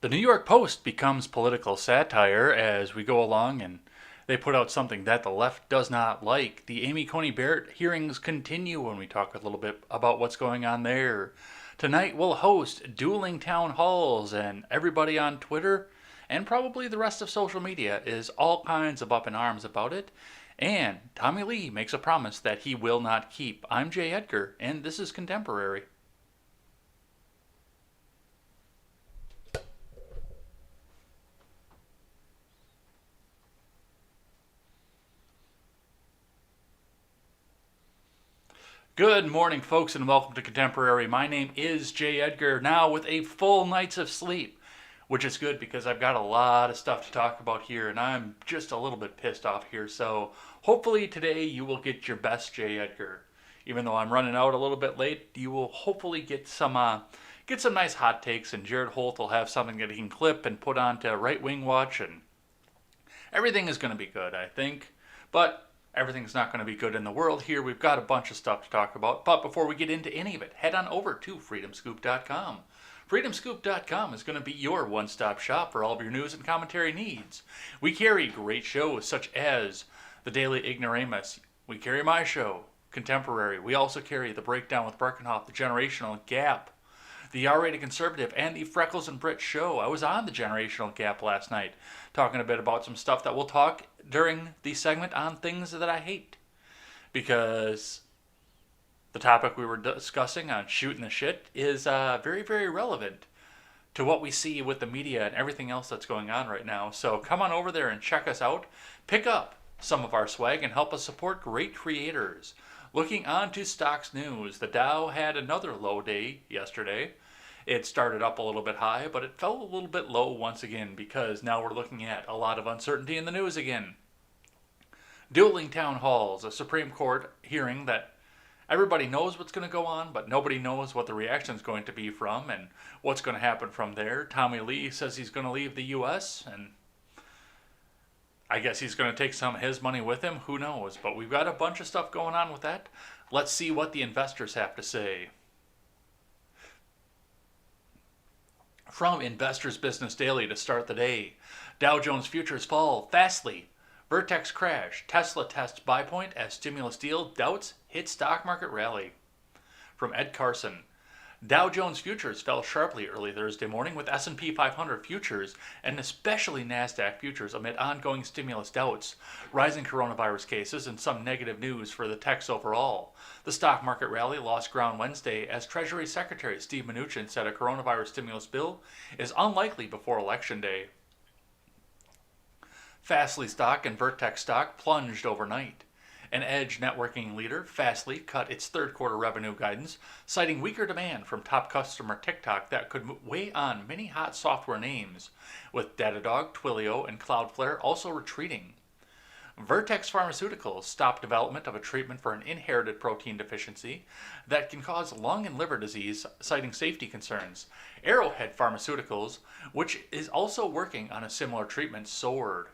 The New York Post becomes political satire as we go along, and they put out something that the left does not like. The Amy Coney Barrett hearings continue when we talk a little bit about what's going on there. Tonight we'll host dueling town halls, and everybody on Twitter and probably the rest of social media is all kinds of up in arms about it. And Tommy Lee makes a promise that he will not keep. I'm Jay Edgar, and this is Contemporary. Good morning, folks, and welcome to Contemporary. My name is Jay Edgar, now with a full night's of sleep, which is good because I've got a lot of stuff to talk about here, and I'm just a little bit pissed off here. So hopefully today you will get your best Jay Edgar. Even though I'm running out a little bit late, you will hopefully get some nice hot takes, and Jared Holt will have something that he can clip and put onto Right Wing Watch, and everything is going to be good, I think. But everything's not going to be good in the world here. We've got a bunch of stuff to talk about. But before we get into any of it, head on over to freedomscoop.com. Freedomscoop.com is going to be your one-stop shop for all of your news and commentary needs. We carry great shows such as The Daily Ignoramus. We carry my show, Contemporary. We also carry The Breakdown with Birkenhoff, The Generational Gap, The R-Rated Conservative, and The Freckles and Brit Show. I was on The Generational Gap last night, talking a bit about some stuff that we'll talk during the segment on things that I hate. Because the topic we were discussing on shooting the shit is very, very relevant to what we see with the media and everything else that's going on right now. So come on over there and check us out. Pick up some of our swag and help us support great creators. Looking on to stocks news, the Dow had another low day yesterday. It started up a little bit high, but it fell a little bit low once again because now we're looking at a lot of uncertainty in the news again. Dueling town halls, a Supreme Court hearing that everybody knows what's going to go on, but nobody knows what the reaction is going to be from and what's going to happen from there. Tommy Lee says he's going to leave the U.S., and I guess he's going to take some of his money with him. Who knows? But we've got a bunch of stuff going on with that. Let's see what the investors have to say. From Investors Business Daily to start the day, Dow Jones futures fall fastly. Vertex crash. Tesla tests buy point as stimulus deal doubts hit stock market rally. From Ed Carson, Dow Jones futures fell sharply early Thursday morning with S&P 500 futures and especially NASDAQ futures amid ongoing stimulus doubts, rising coronavirus cases, and some negative news for the techs overall. The stock market rally lost ground Wednesday as Treasury Secretary Steve Mnuchin said a coronavirus stimulus bill is unlikely before Election Day. Fastly stock and Vertex stock plunged overnight. An edge networking leader, Fastly, cut its third quarter revenue guidance, citing weaker demand from top customer TikTok that could weigh on many hot software names, with Datadog, Twilio, and Cloudflare also retreating. Vertex Pharmaceuticals stopped development of a treatment for an inherited protein deficiency that can cause lung and liver disease, citing safety concerns. Arrowhead Pharmaceuticals, which is also working on a similar treatment, soared.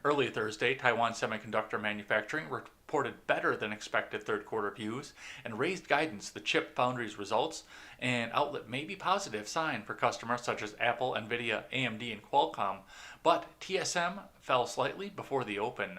Early Thursday, Taiwan Semiconductor Manufacturing reported better than expected third quarter views and raised guidance. The chip foundry's results and outlook may be positive sign for customers such as Apple, Nvidia, AMD, and Qualcomm, but TSM fell slightly before the open.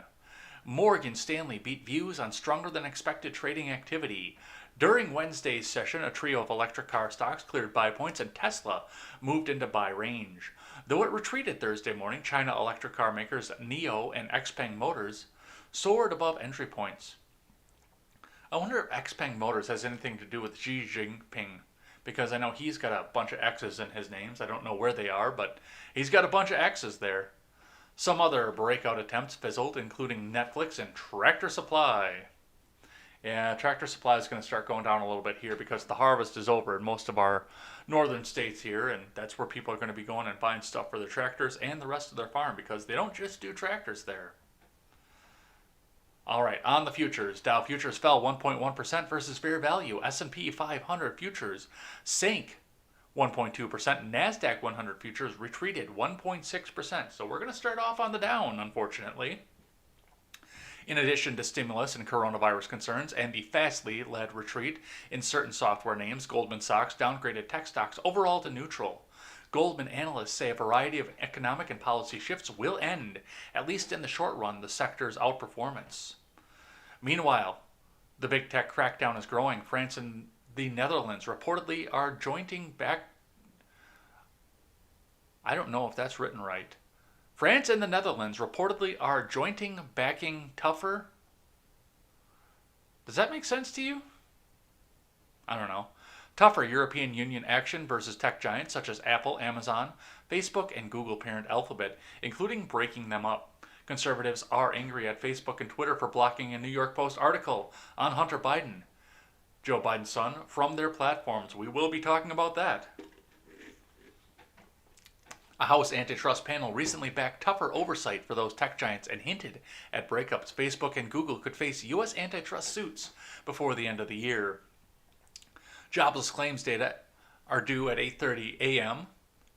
Morgan Stanley beat views on stronger than expected trading activity. During Wednesday's session, a trio of electric car stocks cleared buy points and Tesla moved into buy range. Though it retreated Thursday morning, China electric car makers NIO and XPeng Motors soared above entry points. I wonder if XPeng Motors has anything to do with Xi Jinping, because I know he's got a bunch of X's in his names. I don't know where they are, but he's got a bunch of X's there. Some other breakout attempts fizzled, including Netflix and Tractor Supply. Yeah, Tractor Supply is going to start going down a little bit here because the harvest is over in most of our northern states here, and that's where people are going to be going and buying stuff for their tractors and the rest of their farm because they don't just do tractors there. All right, on the futures, Dow futures fell 1.1% versus fair value. S&P 500 futures sank 1.2%. NASDAQ 100 futures retreated 1.6%. So we're going to start off on the down, unfortunately. In addition to stimulus and coronavirus concerns and the Fastly-led retreat in certain software names, Goldman Sachs downgraded tech stocks overall to neutral. Goldman analysts say a variety of economic and policy shifts will end, at least in the short run, the sector's outperformance. Meanwhile, the big tech crackdown is growing. France and the Netherlands reportedly are jointing back. I don't know if that's written right. France and the Netherlands reportedly are jointing backing tougher. Does that make sense to you? I don't know. Tougher European Union action versus tech giants such as Apple, Amazon, Facebook, and Google parent Alphabet, including breaking them up. Conservatives are angry at Facebook and Twitter for blocking a New York Post article on Hunter Biden, Joe Biden's son, from their platforms. We will be talking about that. A House antitrust panel recently backed tougher oversight for those tech giants and hinted at breakups. Facebook and Google could face U.S. antitrust suits before the end of the year. Jobless claims data are due at 8:30 a.m.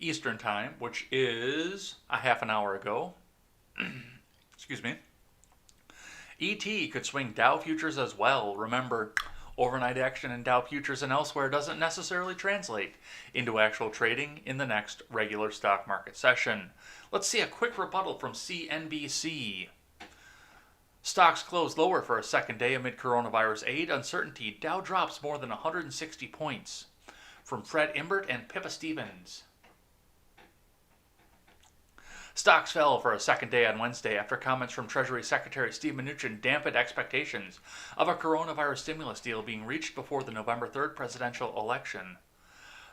Eastern Time, which is a half an hour ago. Excuse me. ET could swing Dow futures as well. Remember, overnight action in Dow futures and elsewhere doesn't necessarily translate into actual trading in the next regular stock market session. Let's see a quick rebuttal from CNBC. Stocks closed lower for a second day amid coronavirus aid uncertainty. Dow drops more than 160 points. From Fred Imbert and Pippa Stevens. Stocks fell for a second day on Wednesday after comments from Treasury Secretary Steve Mnuchin dampened expectations of a coronavirus stimulus deal being reached before the November 3rd presidential election.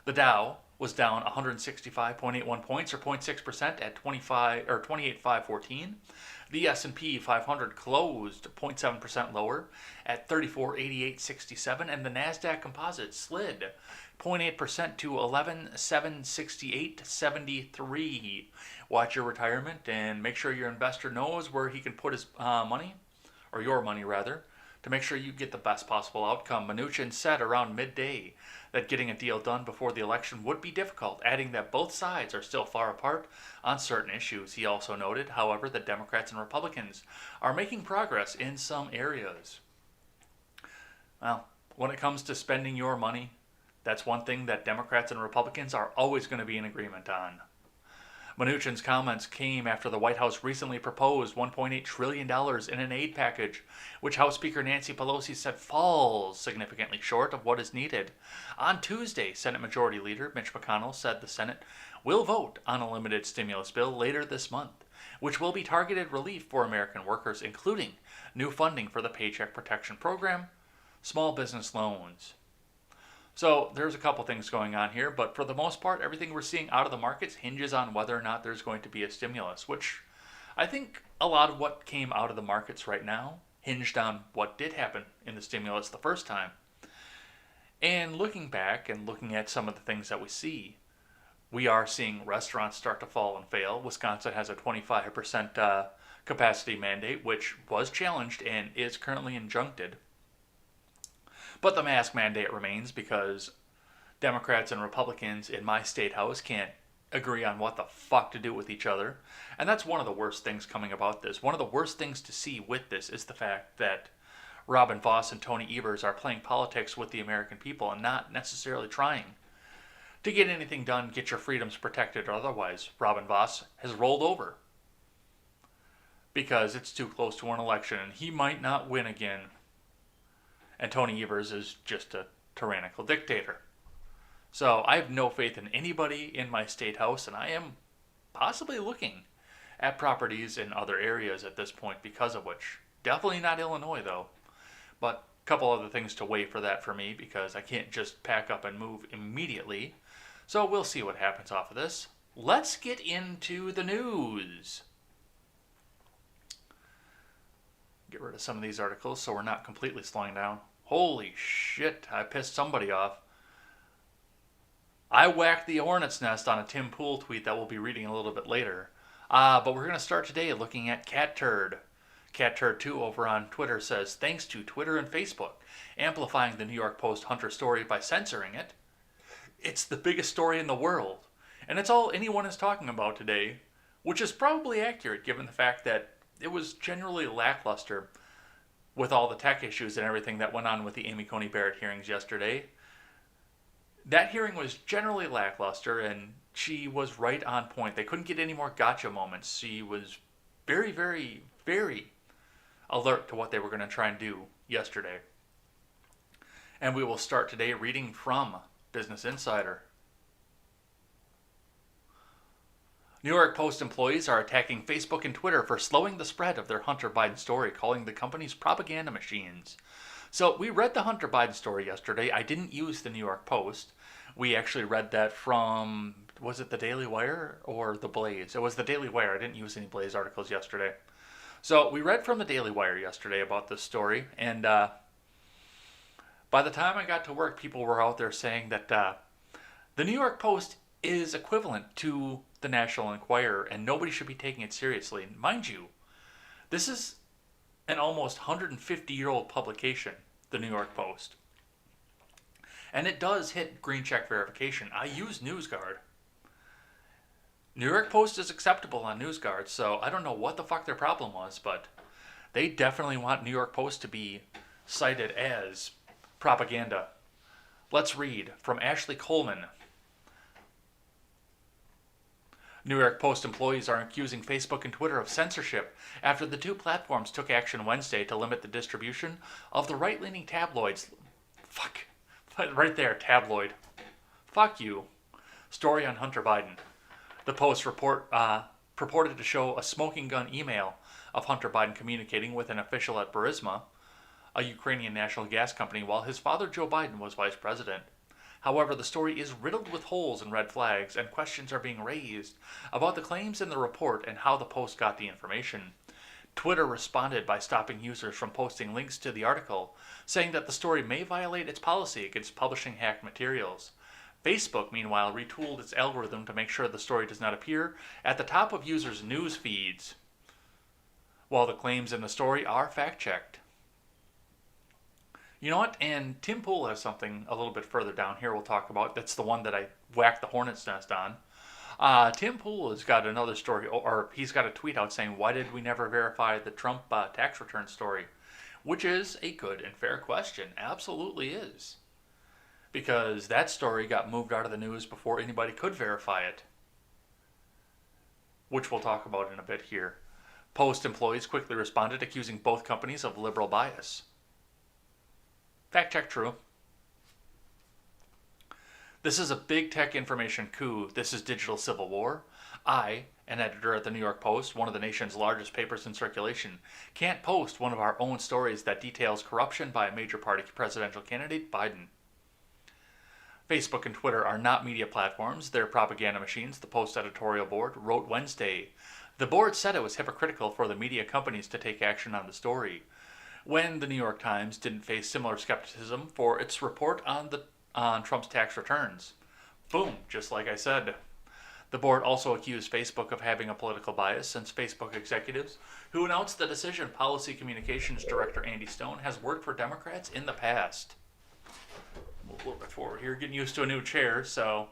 The Dow was down 165.81 points or 0.6% at 28,514. The S&P 500 closed 0.7% lower at 34,8867, and the Nasdaq Composite slid 0.8% to 11,768.73. Watch your retirement and make sure your investor knows where he can put his money, or your money rather, to make sure you get the best possible outcome. Mnuchin said around midday that getting a deal done before the election would be difficult, adding that both sides are still far apart on certain issues. He also noted, however, that Democrats and Republicans are making progress in some areas. Well, when it comes to spending your money, that's one thing that Democrats and Republicans are always going to be in agreement on. Mnuchin's comments came after the White House recently proposed $1.8 trillion in an aid package, which House Speaker Nancy Pelosi said falls significantly short of what is needed. On Tuesday, Senate Majority Leader Mitch McConnell said the Senate will vote on a limited stimulus bill later this month, which will be targeted relief for American workers, including new funding for the Paycheck Protection Program, small business loans. So there's a couple things going on here, but for the most part, everything we're seeing out of the markets hinges on whether or not there's going to be a stimulus, which I think a lot of what came out of the markets right now hinged on what did happen in the stimulus the first time. And looking back and looking at some of the things that we see, we are seeing restaurants start to fall and fail. Wisconsin has a 25% capacity mandate, which was challenged and is currently injuncted. But the mask mandate remains because Democrats and Republicans in my state house can't agree on what the fuck to do with each other. And that's one of the worst things coming about this. One of the worst things to see with this is the fact that Robin Vos and Tony Evers are playing politics with the American people and not necessarily trying to get anything done, get your freedoms protected or otherwise. Robin Vos has rolled over because it's too close to an election and he might not win again. And Tony Evers is just a tyrannical dictator. So I have no faith in anybody in my state house, and I am possibly looking at properties in other areas at this point because of which. Definitely not Illinois, though. But a couple other things to weigh for that for me because I can't just pack up and move immediately. So we'll see what happens off of this. Let's get into the news. Get rid of some of these articles so we're not completely slowing down. Holy shit, I pissed somebody off. I whacked the hornet's nest on a Tim Pool tweet that we'll be reading a little bit later. But we're going to start today looking at Cat Turd. Cat Turd 2 over on Twitter says, thanks to Twitter and Facebook, amplifying the New York Post Hunter story by censoring it. It's the biggest story in the world. And it's all anyone is talking about today, which is probably accurate given the fact that it was generally lackluster with all the tech issues and everything that went on with the Amy Coney Barrett hearings yesterday. That hearing was generally lackluster, and she was right on point. They couldn't get any more gotcha moments. She was very, very, very alert to what they were going to try and do yesterday. And we will start today reading from Business Insider. New York Post employees are attacking Facebook and Twitter for slowing the spread of their Hunter Biden story, calling the companies propaganda machines. So we read the Hunter Biden story yesterday. I didn't use the New York Post. We actually read that from, was it the Daily Wire or the Blaze? It was the Daily Wire. I didn't use any Blaze articles yesterday. So we read from the Daily Wire yesterday about this story, and by the time I got to work, people were out there saying that the New York Post is equivalent to the National Enquirer, and nobody should be taking it seriously. Mind you, this is an almost 150-year-old publication, the New York Post. And it does hit green check verification. I use NewsGuard. New York Post is acceptable on NewsGuard, so I don't know what the fuck their problem was, but they definitely want New York Post to be cited as propaganda. Let's read from Ashley Coleman. New York Post employees are accusing Facebook and Twitter of censorship after the two platforms took action Wednesday to limit the distribution of the right-leaning tabloids. Fuck. Right there, tabloid. Fuck you. Story on Hunter Biden. The Post purported to show a smoking gun email of Hunter Biden communicating with an official at Burisma, a Ukrainian national gas company, while his father Joe Biden was vice president. However, the story is riddled with holes and red flags, and questions are being raised about the claims in the report and how the Post got the information. Twitter responded by stopping users from posting links to the article, saying that the story may violate its policy against publishing hacked materials. Facebook, meanwhile, retooled its algorithm to make sure the story does not appear at the top of users' news feeds, while the claims in the story are fact-checked. You know what? And Tim Pool has something a little bit further down here we'll talk about. That's the one that I whacked the hornet's nest on. Tim Pool has got another story, or he's got a tweet out saying, why did we never verify the Trump tax return story? Which is a good and fair question. Absolutely is. Because that story got moved out of the news before anybody could verify it. Which we'll talk about in a bit here. Post employees quickly responded, accusing both companies of liberal bias. Fact check true. This is a big tech information coup. This is digital civil war. I, an editor at the New York Post, one of the nation's largest papers in circulation, can't post one of our own stories that details corruption by a major party presidential candidate, Biden. Facebook and Twitter are not media platforms. They're propaganda machines, the Post editorial board wrote Wednesday. The board said it was hypocritical for the media companies to take action on the story, when the New York Times didn't face similar skepticism for its report on Trump's tax returns. Boom, just like I said. The board also accused Facebook of having a political bias, since Facebook executives who announced the decision policy communications director Andy Stone has worked for Democrats in the past. Move a little bit forward here, getting used to a new chair, so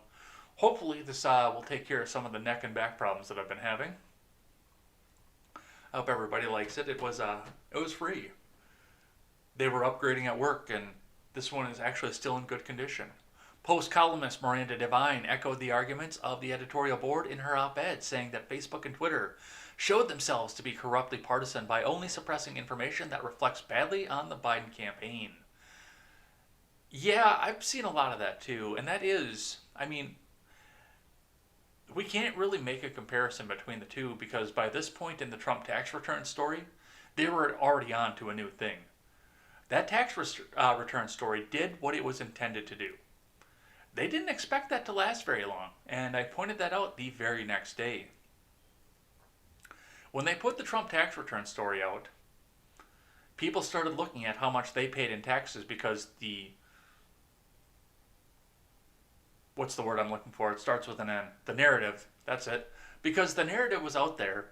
hopefully this will take care of some of the neck and back problems that I've been having. I hope everybody likes it. It was free. They were upgrading at work, and this one is actually still in good condition. Post columnist Miranda Devine echoed the arguments of the editorial board in her op-ed, saying that Facebook and Twitter showed themselves to be corruptly partisan by only suppressing information that reflects badly on the Biden campaign. Yeah, I've seen a lot of that too, and that is, we can't really make a comparison between the two, because by this point in the Trump tax return story, they were already on to a new thing. That tax return story did what it was intended to do. They didn't expect that to last very long, and I pointed that out the very next day. When they put the Trump tax return story out, people started looking at how much they paid in taxes because what's the word I'm looking for? It starts with an N. The narrative, that's it. Because the narrative was out there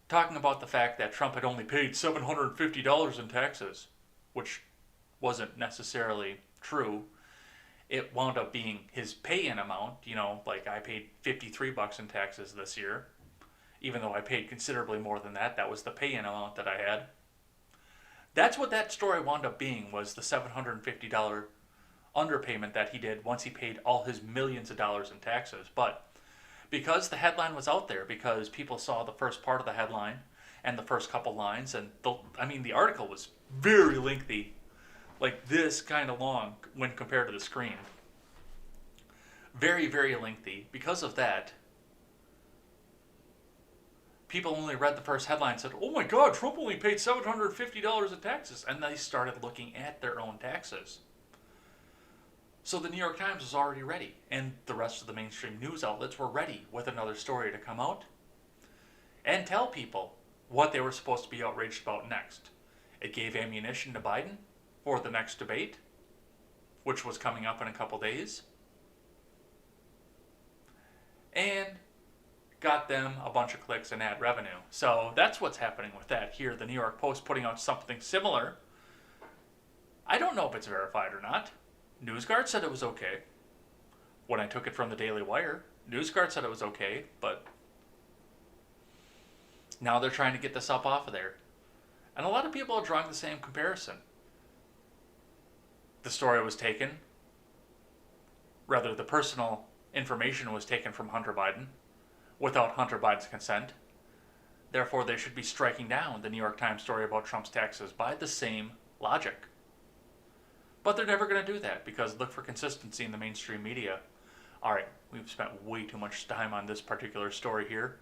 talking about the fact that Trump had only paid $750 in taxes, which wasn't necessarily true. It wound up being his pay-in amount. Like I paid $53 in taxes this year, even though I paid considerably more than that. That was the pay-in amount that I had. That's what that story wound up being, was the $750 underpayment that he did once he paid all his millions of dollars in taxes. But because the headline was out there, because people saw the first part of the headline and the first couple lines, and the article was very lengthy, like this kind of long when compared to the screen. Very, very lengthy. Because of that, people only read the first headline and said, oh my God, Trump only paid $750 in taxes. And they started looking at their own taxes. So the New York Times was already ready, and the rest of the mainstream news outlets were ready with another story to come out and tell people what they were supposed to be outraged about next. It gave ammunition to Biden for the next debate, which was coming up in a couple days, and got them a bunch of clicks and ad revenue. So that's what's happening with that here. The New York Post putting out something similar. I don't know if it's verified or not. NewsGuard said it was okay. When I took it from the Daily Wire, NewsGuard said it was okay, but now they're trying to get this up off of there. And a lot of people are drawing the same comparison. The story was taken, rather the personal information was taken from Hunter Biden without Hunter Biden's consent. Therefore, they should be striking down the New York Times story about Trump's taxes by the same logic. But they're never going to do that because look for consistency in the mainstream media. All right, we've spent way too much time on this particular story here.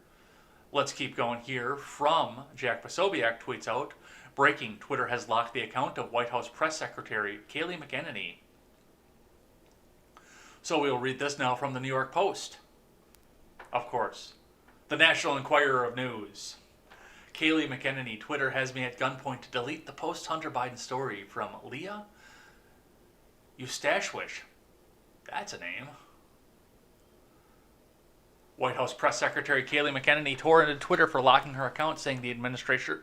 Let's keep going here. From Jack Posobiec tweets out, breaking, Twitter has locked the account of White House Press Secretary Kayleigh McEnany. So we'll read this now from the New York Post. Of course, the National Enquirer of News. Kayleigh McEnany, Twitter has me at gunpoint to delete the post-Hunter Biden story from Leah Eustashwish. That's a name. White House Press Secretary Kayleigh McEnany tore into Twitter for locking her account, saying the administrators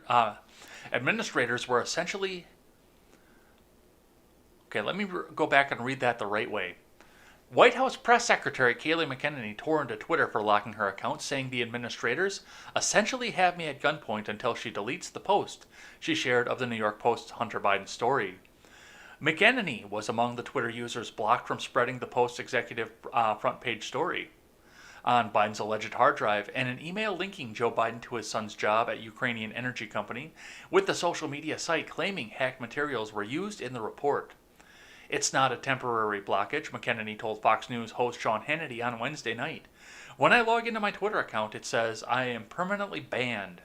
were essentially... Okay, let me go back and read that the right way. White House Press Secretary Kayleigh McEnany tore into Twitter for locking her account, saying the administrators essentially have me at gunpoint until she deletes the post she shared of the New York Post's Hunter Biden story. McEnany was among the Twitter users blocked from spreading the Post's executive front page story on Biden's alleged hard drive and an email linking Joe Biden to his son's job at Ukrainian energy company with the social media site claiming hacked materials were used in the report. It's not a temporary blockage, McEnany told Fox News host Sean Hannity on Wednesday night. When I log into my Twitter account, it says I am permanently banned.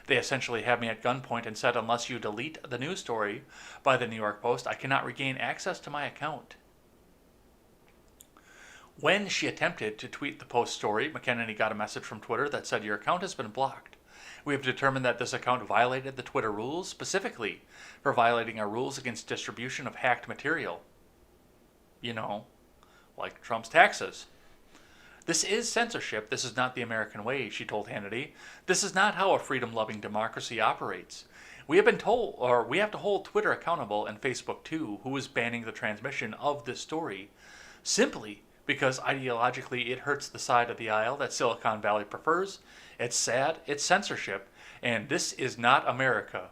They essentially have me at gunpoint and said unless you delete the news story by the New York Post, I cannot regain access to my account. When she attempted to tweet the Post story, McEnany got a message from Twitter that said your account has been blocked. We have determined that this account violated the Twitter rules, specifically for violating our rules against distribution of hacked material. You know, like Trump's taxes. This is censorship. This is not the American way, she told Hannity. This is not how a freedom-loving democracy operates. We have been told, or we have to hold Twitter accountable and Facebook too, who is banning the transmission of this story, simply because ideologically it hurts the side of the aisle that Silicon Valley prefers. It's sad, it's censorship, and this is not America.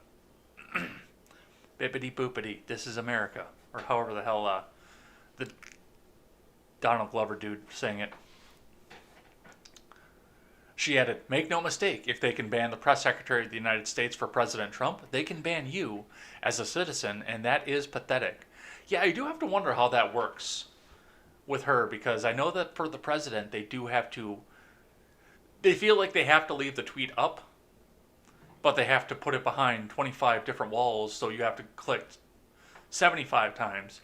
Bippity boopity, this is America. Or however the hell the Donald Glover dude saying it. She added, make no mistake, if they can ban the press secretary of the United States for President Trump, they can ban you as a citizen, and that is pathetic. Yeah, I do have to wonder how that works with her, because I know that for the president, they feel like they have to leave the tweet up, but they have to put it behind 25 different walls, so you have to click 75 times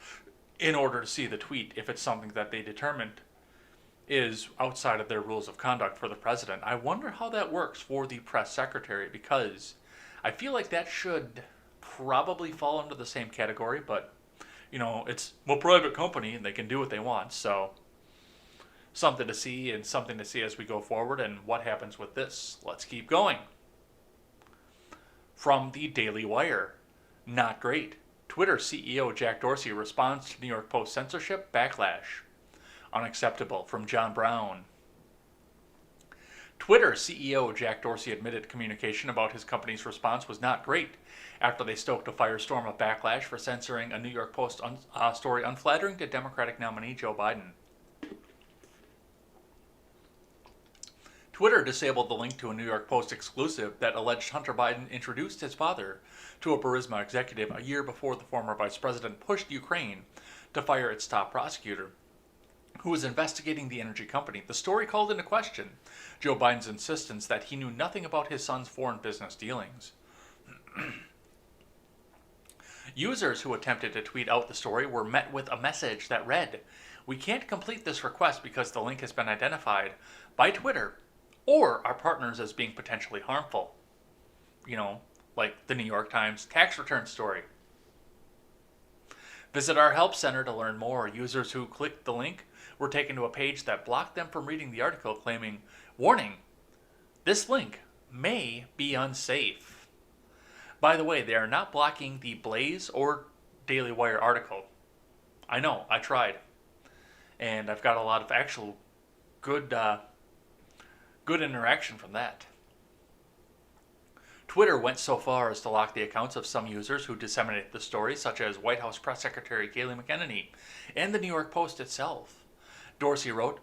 in order to see the tweet if it's something that they determined is outside of their rules of conduct for the president. I wonder how that works for the press secretary, because I feel like that should probably fall under the same category, but, you know, it's a private company and they can do what they want, so something to see and something to see as we go forward and what happens with this. Let's keep going. From the Daily Wire, not great. Twitter CEO Jack Dorsey responds to New York Post censorship backlash. Unacceptable, from John Brown. Twitter CEO Jack Dorsey admitted communication about his company's response was not great after they stoked a firestorm of backlash for censoring a New York Post story unflattering to Democratic nominee Joe Biden. Twitter disabled the link to a New York Post exclusive that alleged Hunter Biden introduced his father to a Burisma executive a year before the former vice president pushed Ukraine to fire its top prosecutor, who was investigating the energy company. The story called into question Joe Biden's insistence that he knew nothing about his son's foreign business dealings. Users who attempted to tweet out the story were met with a message that read, "We can't complete this request because the link has been identified by Twitter or our partners as being potentially harmful." You know, like the New York Times tax return story. Visit our help center to learn more. Users who clicked the link were taken to a page that blocked them from reading the article, claiming, "Warning, this link may be unsafe." By the way, they are not blocking the Blaze or Daily Wire article. I know, I tried. And I've got a lot of actual good interaction from that. Twitter went so far as to lock the accounts of some users who disseminated the story, such as White House Press Secretary Kayleigh McEnany and the New York Post itself. Dorsey wrote,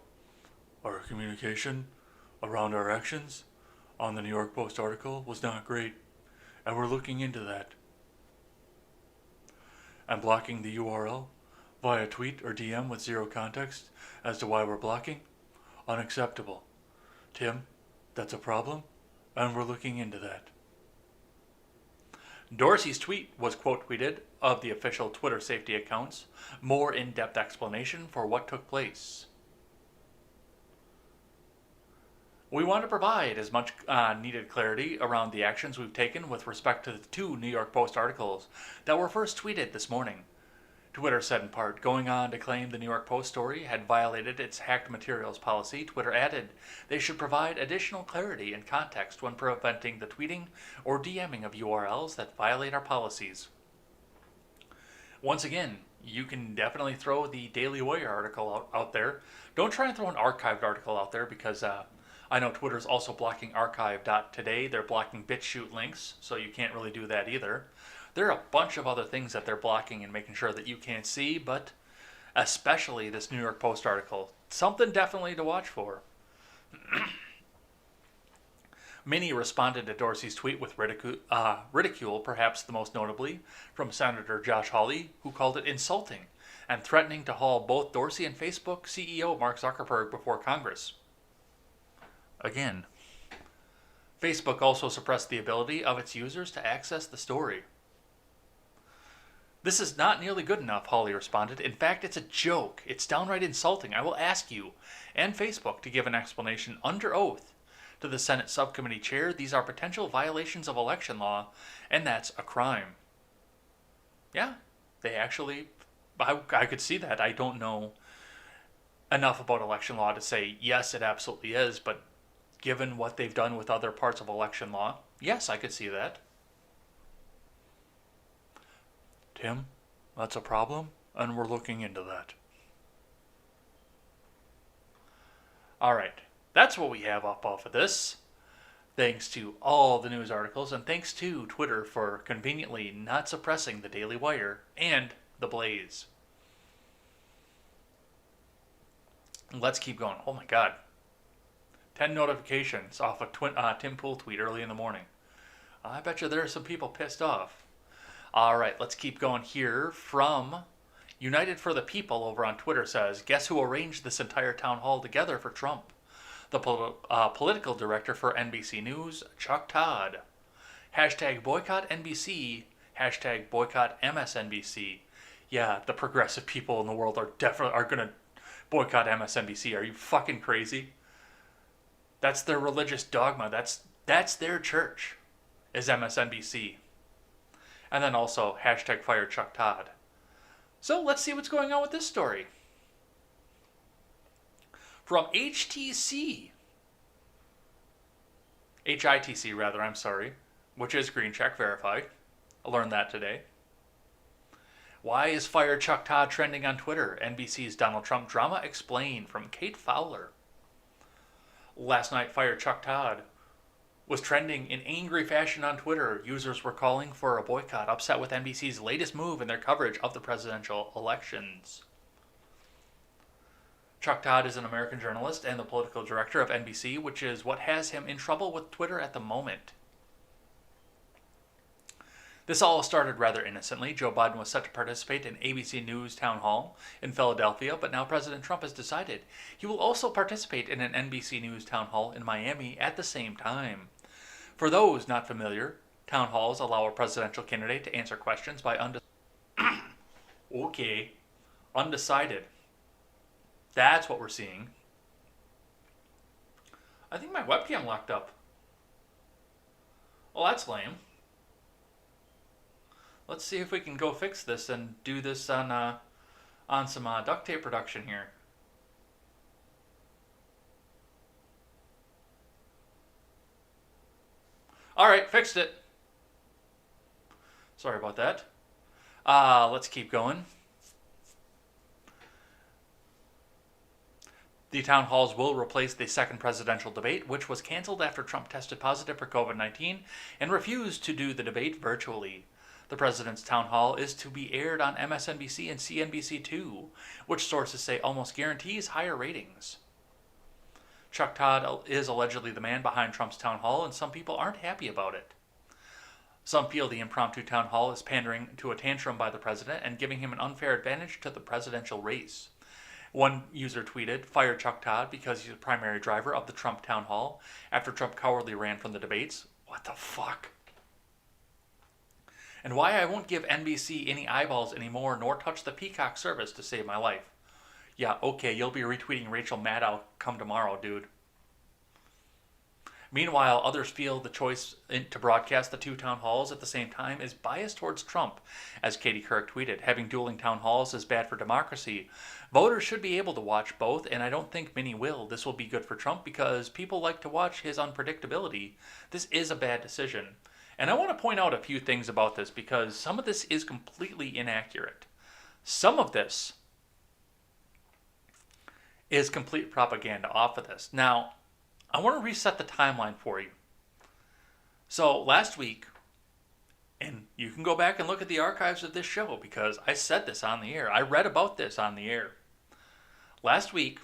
"Our communication around our actions on the New York Post article was not great, and we're looking into that. And blocking the URL via tweet or DM with zero context as to why we're blocking? Unacceptable. Tim, that's a problem, and we're looking into that." Dorsey's tweet was quote tweeted of the official Twitter safety accounts, more in-depth explanation for what took place. "We want to provide as much needed clarity around the actions we've taken with respect to the two New York Post articles that were first tweeted this morning," Twitter said in part. Going on to claim the New York Post story had violated its hacked materials policy, Twitter added they should provide additional clarity and context when preventing the tweeting or DMing of URLs that violate our policies. Once again, you can definitely throw the Daily Wire article out there. Don't try and throw an archived article out there because I know Twitter's also blocking archive.today. They're blocking BitChute links, so you can't really do that either. There are a bunch of other things that they're blocking and making sure that you can't see, but especially this New York Post article. Something definitely to watch for. Many responded to Dorsey's tweet with ridicule, perhaps the most notably from Senator Josh Hawley, who called it insulting and threatening to haul both Dorsey and Facebook CEO Mark Zuckerberg before Congress. Again, Facebook also suppressed the ability of its users to access the story. "This is not nearly good enough," Hawley responded. "In fact, it's a joke. It's downright insulting. I will ask you and Facebook to give an explanation under oath to the Senate subcommittee chair. These are potential violations of election law, and that's a crime." Yeah, they actually, I could see that. I don't know enough about election law to say, yes, it absolutely is, but given what they've done with other parts of election law, yes, I could see that. "Tim, that's a problem, and we're looking into that." All right, that's what we have up off of this. Thanks to all the news articles, and thanks to Twitter for conveniently not suppressing the Daily Wire and the Blaze. Let's keep going. Oh my God. 10 notifications off a Tim Pool tweet early in the morning. I bet you there are some people pissed off. All right, let's keep going here. From United for the People over on Twitter says, "Guess who arranged this entire town hall together for Trump? The political director for NBC News, Chuck Todd. Hashtag boycott NBC, hashtag boycott MSNBC." Yeah, the progressive people in the world are going to boycott MSNBC. Are you fucking crazy? That's their religious dogma. That's their church, is MSNBC. And then also, hashtag fire Chuck Todd. So let's see what's going on with this story. From HITC, I'm sorry, which is Green Check Verified. I learned that today. Why is fire Chuck Todd trending on Twitter? NBC's Donald Trump drama explained, from Kate Fowler. Last night, fire Chuck Todd was trending in angry fashion on Twitter. Users were calling for a boycott, upset with NBC's latest move in their coverage of the presidential elections. Chuck Todd is an American journalist and the political director of NBC, which is what has him in trouble with Twitter at the moment. This all started rather innocently. Joe Biden was set to participate in ABC News town hall in Philadelphia, but now President Trump has decided he will also participate in an NBC News town hall in Miami at the same time. For those not familiar, town halls allow a presidential candidate to answer questions by undecided. That's what we're seeing. I think my webcam locked up. Well, that's lame. Let's see if we can go fix this and do this on some duct tape production here. All right, fixed it. Sorry about that. Let's keep going. The town halls will replace the second presidential debate, which was canceled after Trump tested positive for COVID-19 and refused to do the debate virtually. The president's town hall is to be aired on MSNBC and CNBC2, which sources say almost guarantees higher ratings. Chuck Todd is allegedly the man behind Trump's town hall, and some people aren't happy about it. Some feel the impromptu town hall is pandering to a tantrum by the president and giving him an unfair advantage to the presidential race. One user tweeted, "Fire Chuck Todd because he's the primary driver of the Trump town hall after Trump cowardly ran from the debates." What the fuck? And why I won't give NBC any eyeballs anymore nor touch the Peacock service to save my life. Yeah, okay, you'll be retweeting Rachel Maddow come tomorrow, dude. Meanwhile, others feel the choice to broadcast the two town halls at the same time is biased towards Trump. As Katie Couric tweeted, having dueling town halls is bad for democracy. Voters should be able to watch both, and I don't think many will. This will be good for Trump because people like to watch his unpredictability. This is a bad decision. And I want to point out a few things about this because some of this is completely inaccurate. Some of this is complete propaganda off of this. Now, I want to reset the timeline for you. So last week, and you can go back and look at the archives of this show because I said this on the air. I read about this on the air. Last week,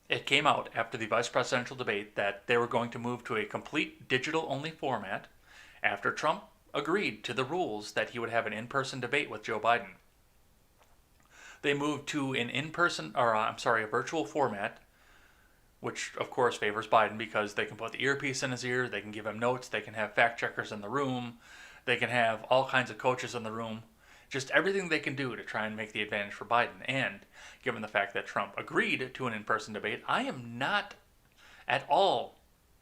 it came out after the vice presidential debate that they were going to move to a complete digital-only format after Trump agreed to the rules that he would have an in-person debate with Joe Biden. They moved to an a virtual format, which of course favors Biden because they can put the earpiece in his ear, they can give him notes, they can have fact checkers in the room, they can have all kinds of coaches in the room, just everything they can do to try and make the advantage for Biden. And given the fact that Trump agreed to an in-person debate, I am not at all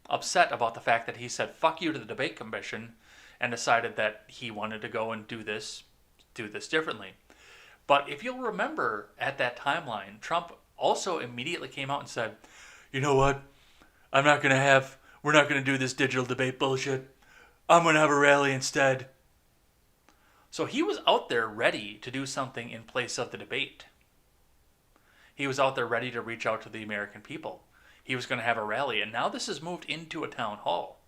upset about the fact that he said fuck you to the debate commission and decided that he wanted to go and do this differently. But if you'll remember at that timeline, Trump also immediately came out and said, you know what? We're not going to do this digital debate bullshit. I'm going to have a rally instead. So he was out there ready to do something in place of the debate. He was out there ready to reach out to the American people. He was going to have a rally, and now this has moved into a town hall.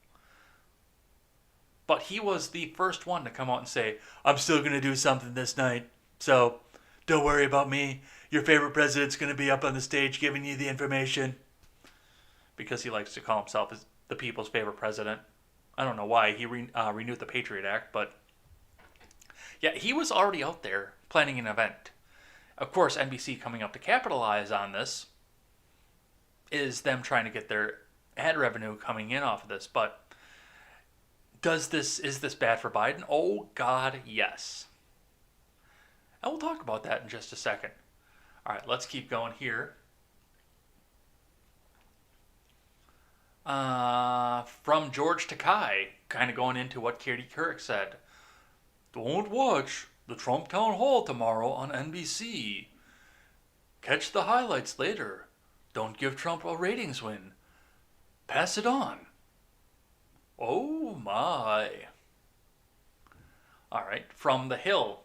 But he was the first one to come out and say, I'm still going to do something this night, so don't worry about me. Your favorite president's going to be up on the stage giving you the information. Because he likes to call himself the people's favorite president. I don't know why. He renewed the Patriot Act, but yeah, he was already out there planning an event. Of course, NBC coming up to capitalize on this is them trying to get their ad revenue coming in off of this. But is this bad for Biden? Oh, God, yes. And we'll talk about that in just a second. All right, let's keep going here. From George Takei, kind of going into what Katie Couric said. Don't watch the Trump town hall tomorrow on NBC. Catch the highlights later. Don't give Trump a ratings win. Pass it on. Oh my. All right, from The Hill.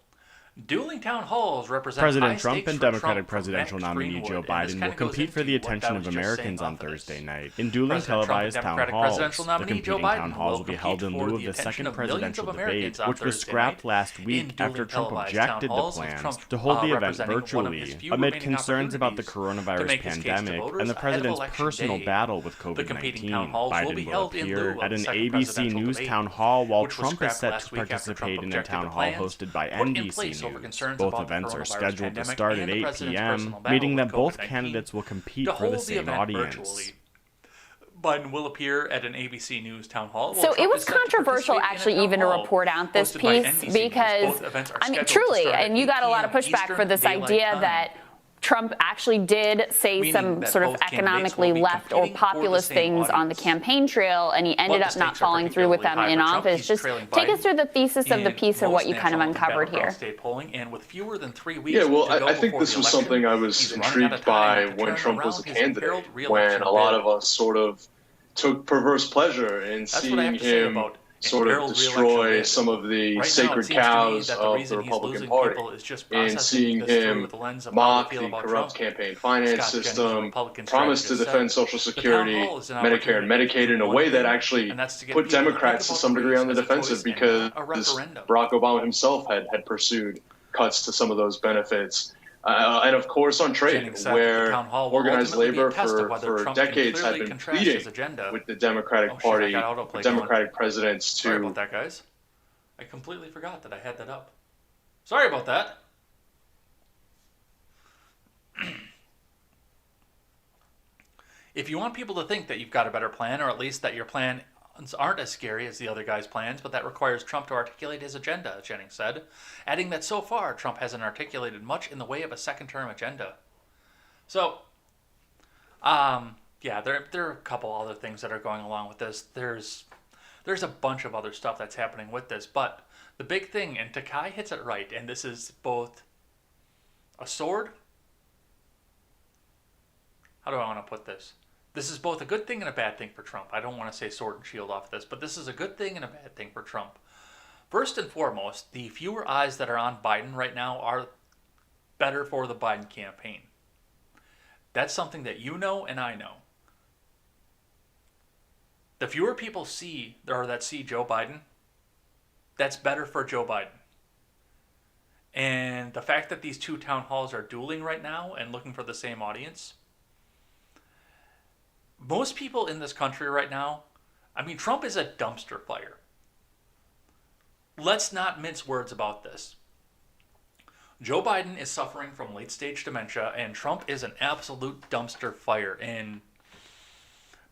Dueling town halls represent President high Trump stakes and for Democratic Trump from presidential Max nominee Greenwood, Joe and this Biden kinda will goes compete for into the what I attention was of just saying Americans on off of this. Thursday night. In dueling President Trump and televised town Democratic halls, presidential the nominee Joe competing town Biden halls will will be compete held in for lieu the of the attention second of millions presidential of debate, Americans on which was Thursday scrapped night last in week after dueling Trump televised town objected to halls, with plans Trump to hold the event representing one of his virtually few amid remaining concerns about the opportunities to coronavirus make his case to pandemic voters and the ahead of president's Election personal Day. battle with The competing town COVID-19. halls will be Biden will held in appear lieu at of the an second ABC presidential News debate, town hall while which was Trump is scrapped set last to week after Trump participate in a objected town to hall plans hosted by put in NBC place over News. concerns Both about the events are coronavirus scheduled to pandemic start and at the 8 president's p.m., personal battle meaning with that both COVID-19 candidates will compete to for the hold the same event audience. virtually. Biden will appear at an ABC News town hall. So it was controversial, actually, even to report out this piece because, I mean, truly, and you got a lot of pushback for this idea that Trump actually did say some sort of economically left or populist things on the campaign trail, and he ended up not following through with them in office. Just take us through the thesis of the piece and what you kind of uncovered here. Yeah, well, I think this was something I was intrigued by when Trump was a candidate, when a lot of us sort of took perverse pleasure in seeing him sort of destroy some of the sacred cows of the Republican Party, in seeing him mock the corrupt campaign finance system, promise to defend Social Security, Medicare, and Medicaid in a way that actually put Democrats to some degree on the defensive because Barack Obama himself had pursued cuts to some of those benefits. And of course on trade, where organized labor for decades had been pleading with the Democratic Party, Democratic presidents to... Sorry about that, guys. I completely forgot that I had that up. Sorry about that. If you want people to think that you've got a better plan, or at least that your plans aren't as scary as the other guy's plans, but that requires Trump to articulate his agenda, Jennings said, adding that so far Trump hasn't articulated much in the way of a second-term agenda. So, yeah, there are a couple other things that are going along with this. There's a bunch of other stuff that's happening with this, but the big thing, and Takai hits it right, and this is both a sword. How do I want to put this? This is both a good thing and a bad thing for Trump. I don't want to say sword and shield off this, but this is a good thing and a bad thing for Trump. First and foremost, the fewer eyes that are on Biden right now are better for the Biden campaign. That's something that you know and I know. The fewer people see Joe Biden, that's better for Joe Biden. And the fact that these two town halls are dueling right now and looking for the same audience, most people in this country right now, I mean, Trump is a dumpster fire. Let's not mince words about this. Joe Biden is suffering from late-stage dementia, and Trump is an absolute dumpster fire. And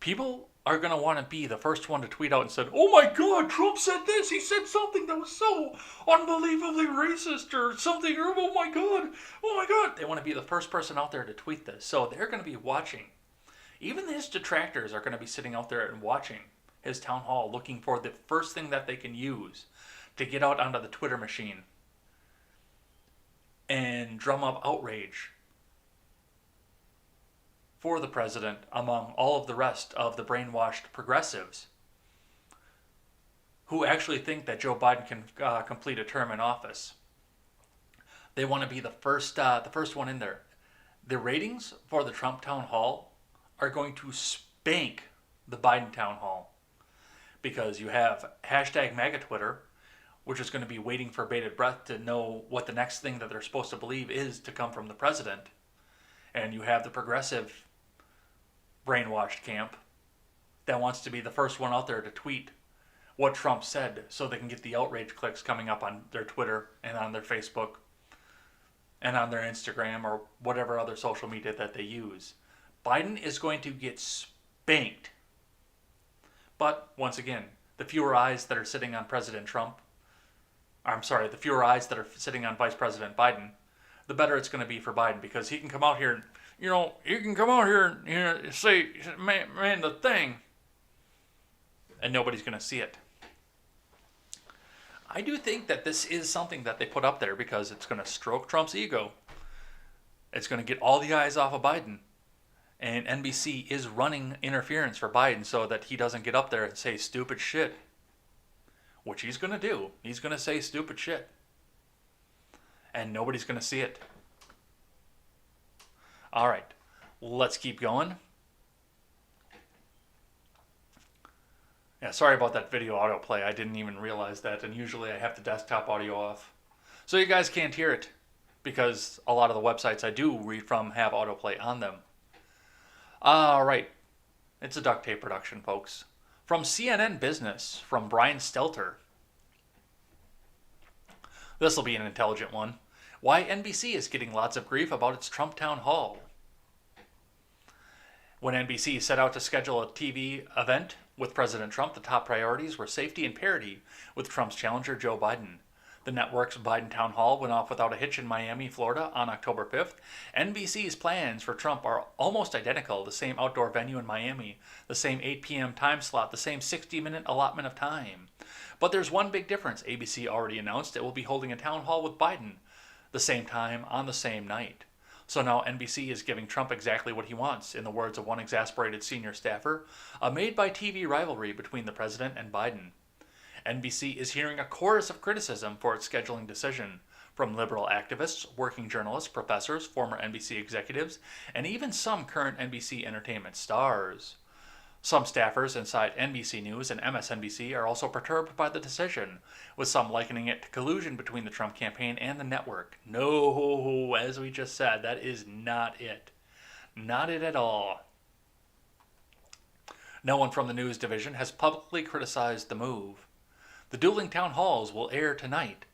people are going to want to be the first one to tweet out and said, "Oh my God, Trump said this. He said something that was so unbelievably racist or something. Or, oh my God. They want to be the first person out there to tweet this. So they're going to be watching. Even his detractors are going to be sitting out there and watching his town hall, looking for the first thing that they can use to get out onto the Twitter machine and drum up outrage for the president among all of the rest of the brainwashed progressives who actually think that Joe Biden can complete a term in office. They want to be the first one in there. The ratings for the Trump town hall are going to spank the Biden town hall, because you have hashtag MAGA Twitter, which is going to be waiting for bated breath to know what the next thing that they're supposed to believe is to come from the president. And you have the progressive brainwashed camp that wants to be the first one out there to tweet what Trump said so they can get the outrage clicks coming up on their Twitter and on their Facebook and on their Instagram or whatever other social media that they use. Biden is going to get spanked. But, once again, the fewer eyes that are sitting on President Trump, the fewer eyes that are sitting on Vice President Biden, the better it's going to be for Biden, because he can come out here and say, man, the thing, and nobody's going to see it. I do think that this is something that they put up there because it's going to stroke Trump's ego. It's going to get all the eyes off of Biden. And NBC is running interference for Biden so that he doesn't get up there and say stupid shit. Which he's going to do. He's going to say stupid shit. and nobody's going to see it. All right, let's keep going. Yeah, sorry about that video autoplay. I didn't even realize that, and usually I have the desktop audio off. So you guys can't hear it, because a lot of the websites I do read from have autoplay on them. All right, it's a duct tape production, folks. From CNN Business, from Brian Stelter. This will be an intelligent one. Why NBC is getting lots of grief about its Trump town hall. When NBC set out to schedule a TV event with President Trump, the top priorities were safety and parity with Trump's challenger Joe Biden. The network's Biden Town Hall went off without a hitch in Miami, Florida on October 5th. NBC's plans for Trump are almost identical. The same outdoor venue in Miami, the same 8 p.m. time slot, the same 60-minute allotment of time. But there's one big difference. ABC already announced it will be holding a town hall with Biden the same time on the same night. So now NBC is giving Trump exactly what he wants. In the words of one exasperated senior staffer, a made-by-TV rivalry between the president and Biden. NBC is hearing a chorus of criticism for its scheduling decision from liberal activists, working journalists, professors, former NBC executives, and even some current NBC entertainment stars. Some staffers inside NBC News and MSNBC are also perturbed by the decision, with some likening it to collusion between the Trump campaign and the network. No, as we just said, that is not it. Not it at all. No one from the news division has publicly criticized the move. The Dueling Town Halls will air tonight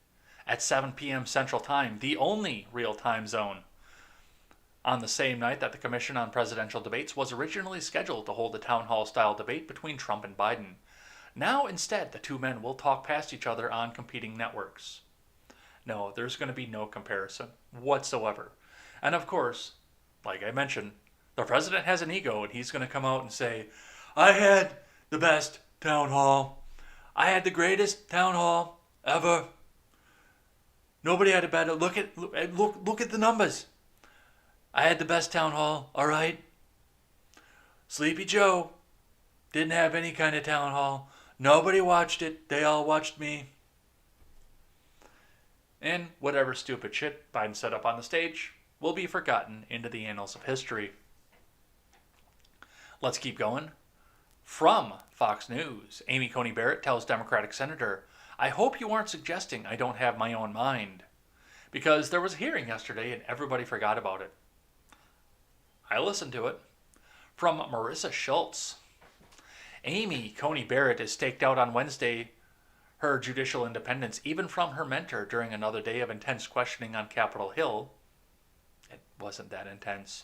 at 7 p.m. Central Time, the only real time zone, on the same night that the Commission on Presidential Debates was originally scheduled to hold a town hall-style debate between Trump and Biden. Now, instead, the two men will talk past each other on competing networks. No, there's going to be no comparison whatsoever. And of course, like I mentioned, the president has an ego, and he's going to come out and say, I had the best town hall. I had the greatest town hall ever. Nobody had a better. Look at the numbers. I had the best town hall, all right? Sleepy Joe didn't have any kind of town hall. Nobody watched it. They all watched me. And whatever stupid shit Biden set up on the stage will be forgotten into the annals of history. Let's keep going. From Fox News, Amy Coney Barrett tells Democratic Senator, I hope you aren't suggesting I don't have my own mind. Because there was a hearing yesterday and everybody forgot about it. I listened to it. From Marissa Schultz, Amy Coney Barrett is staked out on Wednesday her judicial independence, even from her mentor, during another day of intense questioning on Capitol Hill. It wasn't that intense.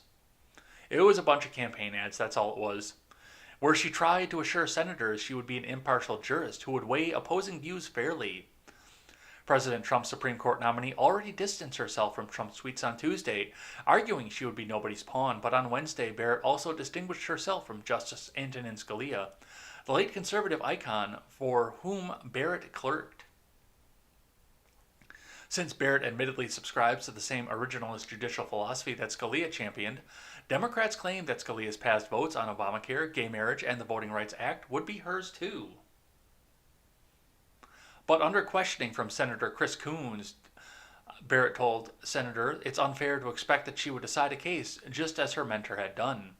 It was a bunch of campaign ads, that's all it was, where she tried to assure senators she would be an impartial jurist who would weigh opposing views fairly. President Trump's Supreme Court nominee already distanced herself from Trump's tweets on Tuesday, arguing she would be nobody's pawn, but on Wednesday, Barrett also distinguished herself from Justice Antonin Scalia, the late conservative icon for whom Barrett clerked. Since Barrett admittedly subscribes to the same originalist judicial philosophy that Scalia championed, Democrats claim that Scalia's past votes on Obamacare, gay marriage, and the Voting Rights Act would be hers too. But under questioning from Senator Chris Coons, Barrett told Senator it's unfair to expect that she would decide a case just as her mentor had done.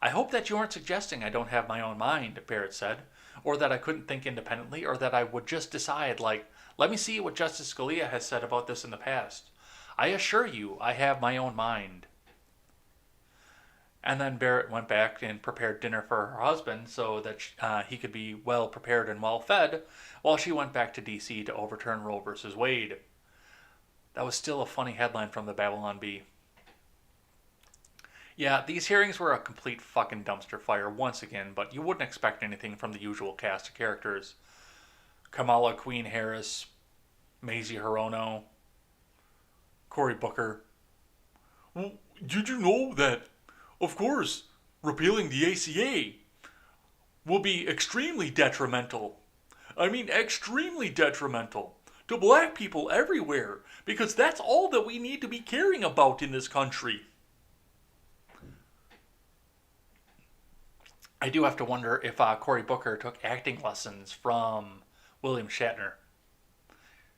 I hope that you aren't suggesting I don't have my own mind, Barrett said, or that I couldn't think independently, or that I would just decide, like, let me see what Justice Scalia has said about this in the past. I assure you I have my own mind. And then Barrett went back and prepared dinner for her husband so that he could be well prepared and well fed while she went back to D.C. to overturn Roe v. Wade. That was still a funny headline from the Babylon Bee. Yeah, these hearings were a complete fucking dumpster fire once again, but you wouldn't expect anything from the usual cast of characters. Kamala Queen Harris, Mazie Hirono, Cory Booker. Well, did you know that, of course, repealing the ACA will be extremely detrimental? I mean, extremely detrimental to black people everywhere, because that's all that we need to be caring about in this country. I do have to wonder if Cory Booker took acting lessons from William Shatner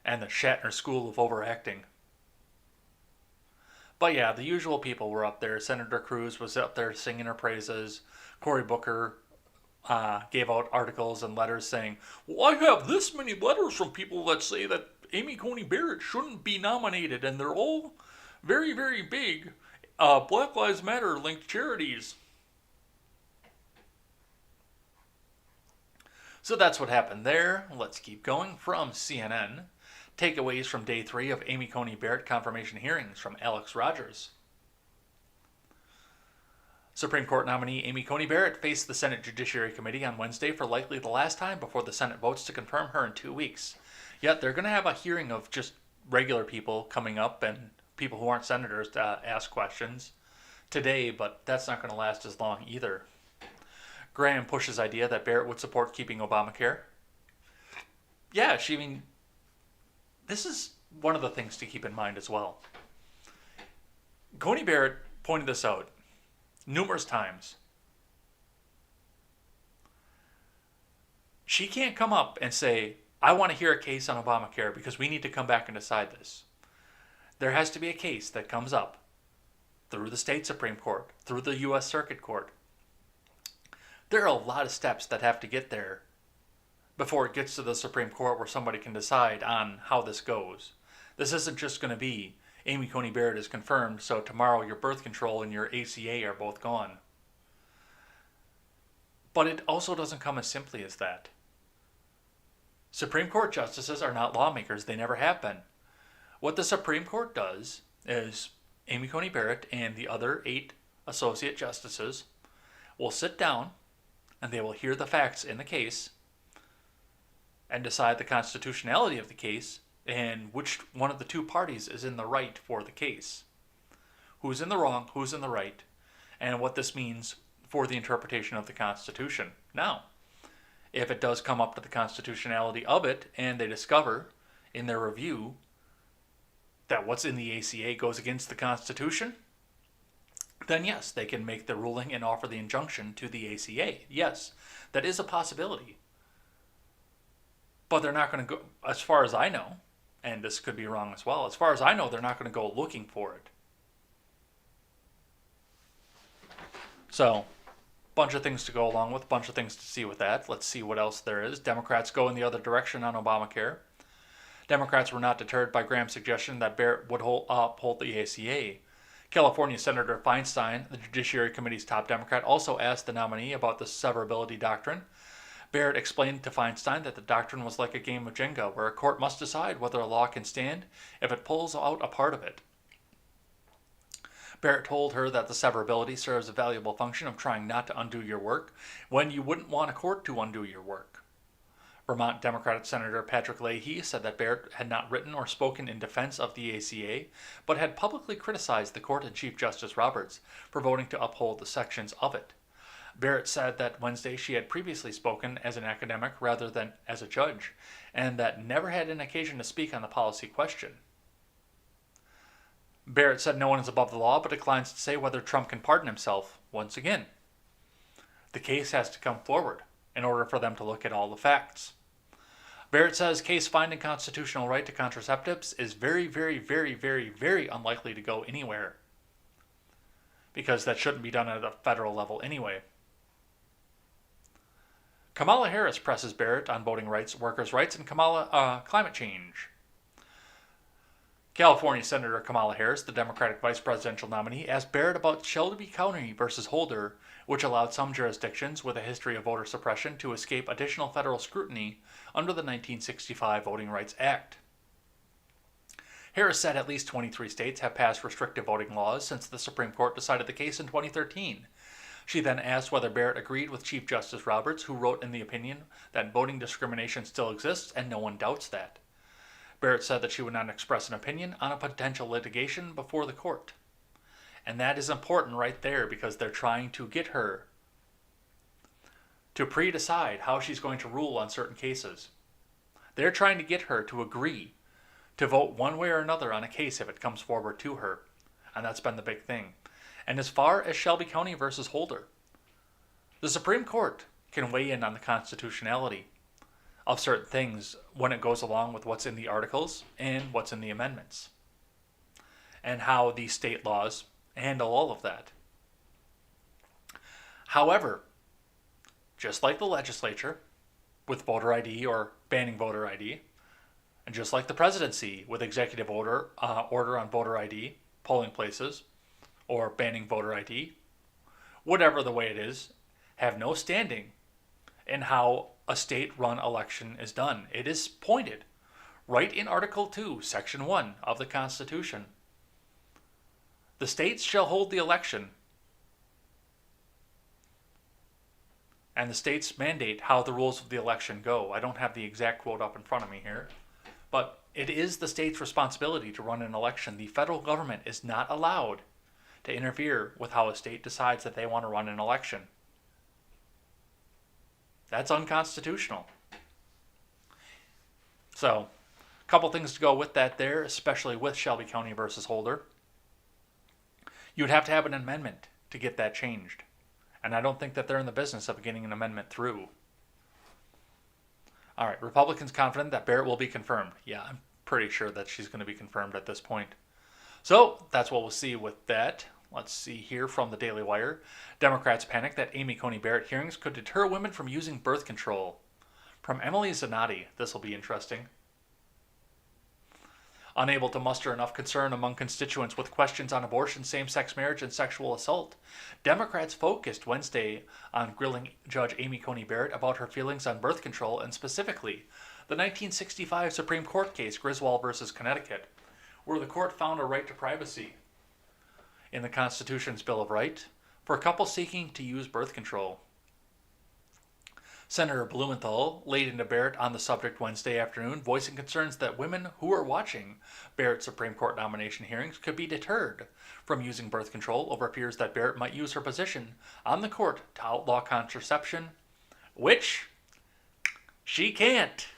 and the Shatner School of Overacting. But yeah, the usual people were up there. Senator Cruz was up there singing her praises. Cory Booker gave out articles and letters saying, well, I have this many letters from people that say that Amy Coney Barrett shouldn't be nominated, and they're all very, very big Black Lives Matter linked charities. So that's what happened there. Let's keep going from CNN. Takeaways from day 3 of Amy Coney Barrett confirmation hearings from Alex Rogers. Supreme Court nominee Amy Coney Barrett faced the Senate Judiciary Committee on Wednesday for likely the last time before the Senate votes to confirm her in 2 weeks. Yet they're going to have a hearing of just regular people coming up and people who aren't senators to ask questions today, but that's not going to last as long either. Graham pushes idea that Barrett would support keeping Obamacare. Yeah, this is one of the things to keep in mind as well. Coney Barrett pointed this out numerous times. She can't come up and say, I want to hear a case on Obamacare because we need to come back and decide this. There has to be a case that comes up through the state Supreme Court, through the U.S. Circuit Court. There are a lot of steps that have to get there before it gets to the Supreme Court where somebody can decide on how this goes. This isn't just going to be Amy Coney Barrett is confirmed, so tomorrow your birth control and your ACA are both gone. But it also doesn't come as simply as that. Supreme Court justices are not lawmakers. They never have been. What the Supreme Court does is Amy Coney Barrett and the other 8 associate justices will sit down and they will hear the facts in the case and decide the constitutionality of the case and which one of the 2 parties is in the right for the case. Who's in the wrong, who's in the right, and what this means for the interpretation of the Constitution. Now, if it does come up to the constitutionality of it and they discover in their review that what's in the ACA goes against the Constitution, then yes, they can make the ruling and offer the injunction to the ACA. Yes, that is a possibility. But they're not going to go, as far as I know, and this could be wrong as well, as far as I know, they're not going to go looking for it. So, bunch of things to go along with, bunch of things to see with that. Let's see what else there is. Democrats go in the other direction on Obamacare. Democrats were not deterred by Graham's suggestion that Barrett would uphold the ACA. California Senator Feinstein, the Judiciary Committee's top Democrat, also asked the nominee about the severability doctrine. Barrett explained to Feinstein that the doctrine was like a game of Jenga, where a court must decide whether a law can stand if it pulls out a part of it. Barrett told her that the severability serves a valuable function of trying not to undo your work when you wouldn't want a court to undo your work. Vermont Democratic Senator Patrick Leahy said that Barrett had not written or spoken in defense of the ACA, but had publicly criticized the court and Chief Justice Roberts for voting to uphold the sections of it. Barrett said that Wednesday she had previously spoken as an academic rather than as a judge, and that never had an occasion to speak on the policy question. Barrett said no one is above the law, but declines to say whether Trump can pardon himself once again. The case has to come forward in order for them to look at all the facts. Barrett says case finding constitutional right to contraceptives is very, very, very, very, very unlikely to go anywhere, because that shouldn't be done at a federal level anyway. Kamala Harris presses Barrett on voting rights, workers' rights, and climate change. California Senator Kamala Harris, the Democratic vice presidential nominee, asked Barrett about Shelby County versus Holder, which allowed some jurisdictions with a history of voter suppression to escape additional federal scrutiny under the 1965 Voting Rights Act. Harris said at least 23 states have passed restrictive voting laws since the Supreme Court decided the case in 2013. She then asked whether Barrett agreed with Chief Justice Roberts, who wrote in the opinion that voting discrimination still exists and no one doubts that. Barrett said that she would not express an opinion on a potential litigation before the court. And that is important right there, because they're trying to get her to pre-decide how she's going to rule on certain cases. They're trying to get her to agree to vote one way or another on a case if it comes forward to her. And that's been the big thing. And as far as Shelby County versus Holder, the Supreme Court can weigh in on the constitutionality of certain things when it goes along with what's in the articles and what's in the amendments. and how the state laws handle all of that. However, just like the legislature with voter ID or banning voter ID, and just like the presidency with executive order on voter ID, polling places, or banning voter ID, whatever the way it is, have no standing in how a state-run election is done. It is pointed right in Article 2, Section 1 of the Constitution. The states shall hold the election, and the states mandate how the rules of the election go. I don't have the exact quote up in front of me here, but it is the state's responsibility to run an election. The federal government is not allowed to interfere with how a state decides that they want to run an election. That's unconstitutional. So, a couple things to go with that there, especially with Shelby County versus Holder. You would have to have an amendment to get that changed. And I don't think that they're in the business of getting an amendment through. All right, Republicans confident that Barrett will be confirmed. Yeah, I'm pretty sure that she's going to be confirmed at this point. So, that's what we'll see with that. Let's see here from the Daily Wire. Democrats panic that Amy Coney Barrett hearings could deter women from using birth control. From Emily Zanotti, this will be interesting. Unable to muster enough concern among constituents with questions on abortion, same-sex marriage, and sexual assault, Democrats focused Wednesday on grilling Judge Amy Coney Barrett about her feelings on birth control and specifically the 1965 Supreme Court case Griswold versus Connecticut, where the court found a right to privacy in the Constitution's Bill of Rights for a couple seeking to use birth control. Senator Blumenthal laid into Barrett on the subject Wednesday afternoon, voicing concerns that women who are watching Barrett's Supreme Court nomination hearings could be deterred from using birth control over fears that Barrett might use her position on the court to outlaw contraception, which she can't,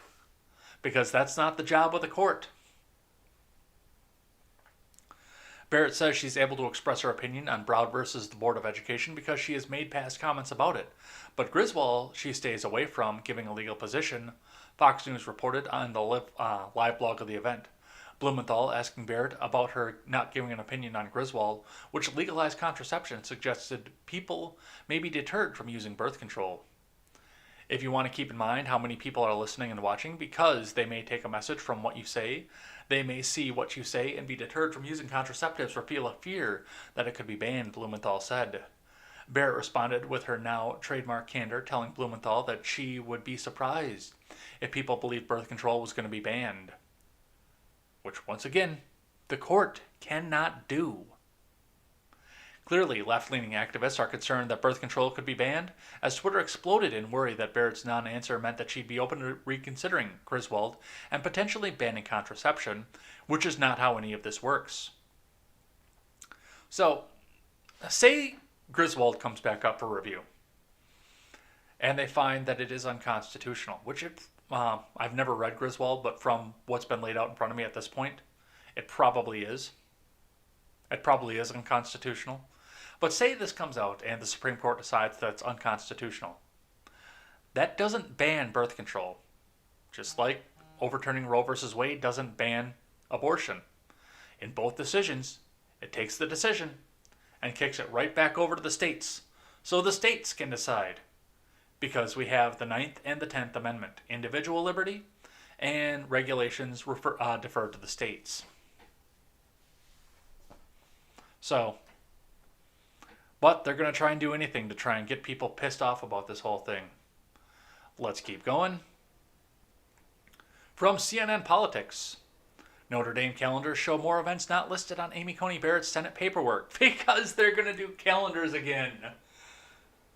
because that's not the job of the court. Barrett says she's able to express her opinion on Browd versus the Board of Education because she has made past comments about it. But Griswold, she stays away from giving a legal position, Fox News reported on the live blog of the event. Blumenthal asking Barrett about her not giving an opinion on Griswold, which legalized contraception, suggested people may be deterred from using birth control. If you want to keep in mind how many people are listening and watching, because they may take a message from what you say, they may see what you say and be deterred from using contraceptives or feel a fear that it could be banned, Blumenthal said. Barrett responded with her now trademark candor, telling Blumenthal that she would be surprised if people believed birth control was going to be banned. Which, once again, the court cannot do. Clearly, left-leaning activists are concerned that birth control could be banned, as Twitter exploded in worry that Barrett's non-answer meant that she'd be open to reconsidering Griswold and potentially banning contraception, which is not how any of this works. So, say Griswold comes back up for review, and they find that it is unconstitutional, which I've never read Griswold, but from what's been laid out in front of me at this point, it probably is. It probably is unconstitutional. But say this comes out and the Supreme Court decides that it's unconstitutional. That doesn't ban birth control. Just like overturning Roe versus Wade doesn't ban abortion. In both decisions, it takes the decision and kicks it right back over to the states. So the states can decide. Because we have the 9th and the 10th Amendment. Individual liberty and regulations defer to the states. So, but they're going to try and do anything to try and get people pissed off about this whole thing. Let's keep going. From CNN Politics, Notre Dame calendars show more events not listed on Amy Coney Barrett's Senate paperwork because they're going to do calendars again.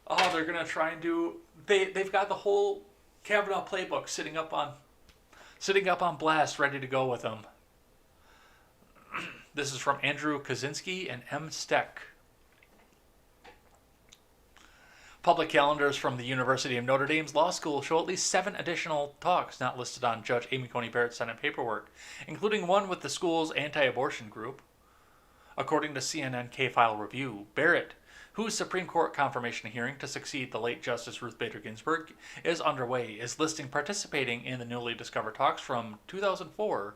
Oh, they're going to try and do... They've got the whole Kavanaugh playbook sitting up on blast, ready to go with them. This is from Andrew Kaczynski and M. Steck. Public calendars from the University of Notre Dame's Law School show at least 7 additional talks not listed on Judge Amy Coney Barrett's Senate paperwork, including one with the school's anti-abortion group. According to CNN K-File Review, Barrett, whose Supreme Court confirmation hearing to succeed the late Justice Ruth Bader Ginsburg is underway, is listing participating in the newly discovered talks from 2004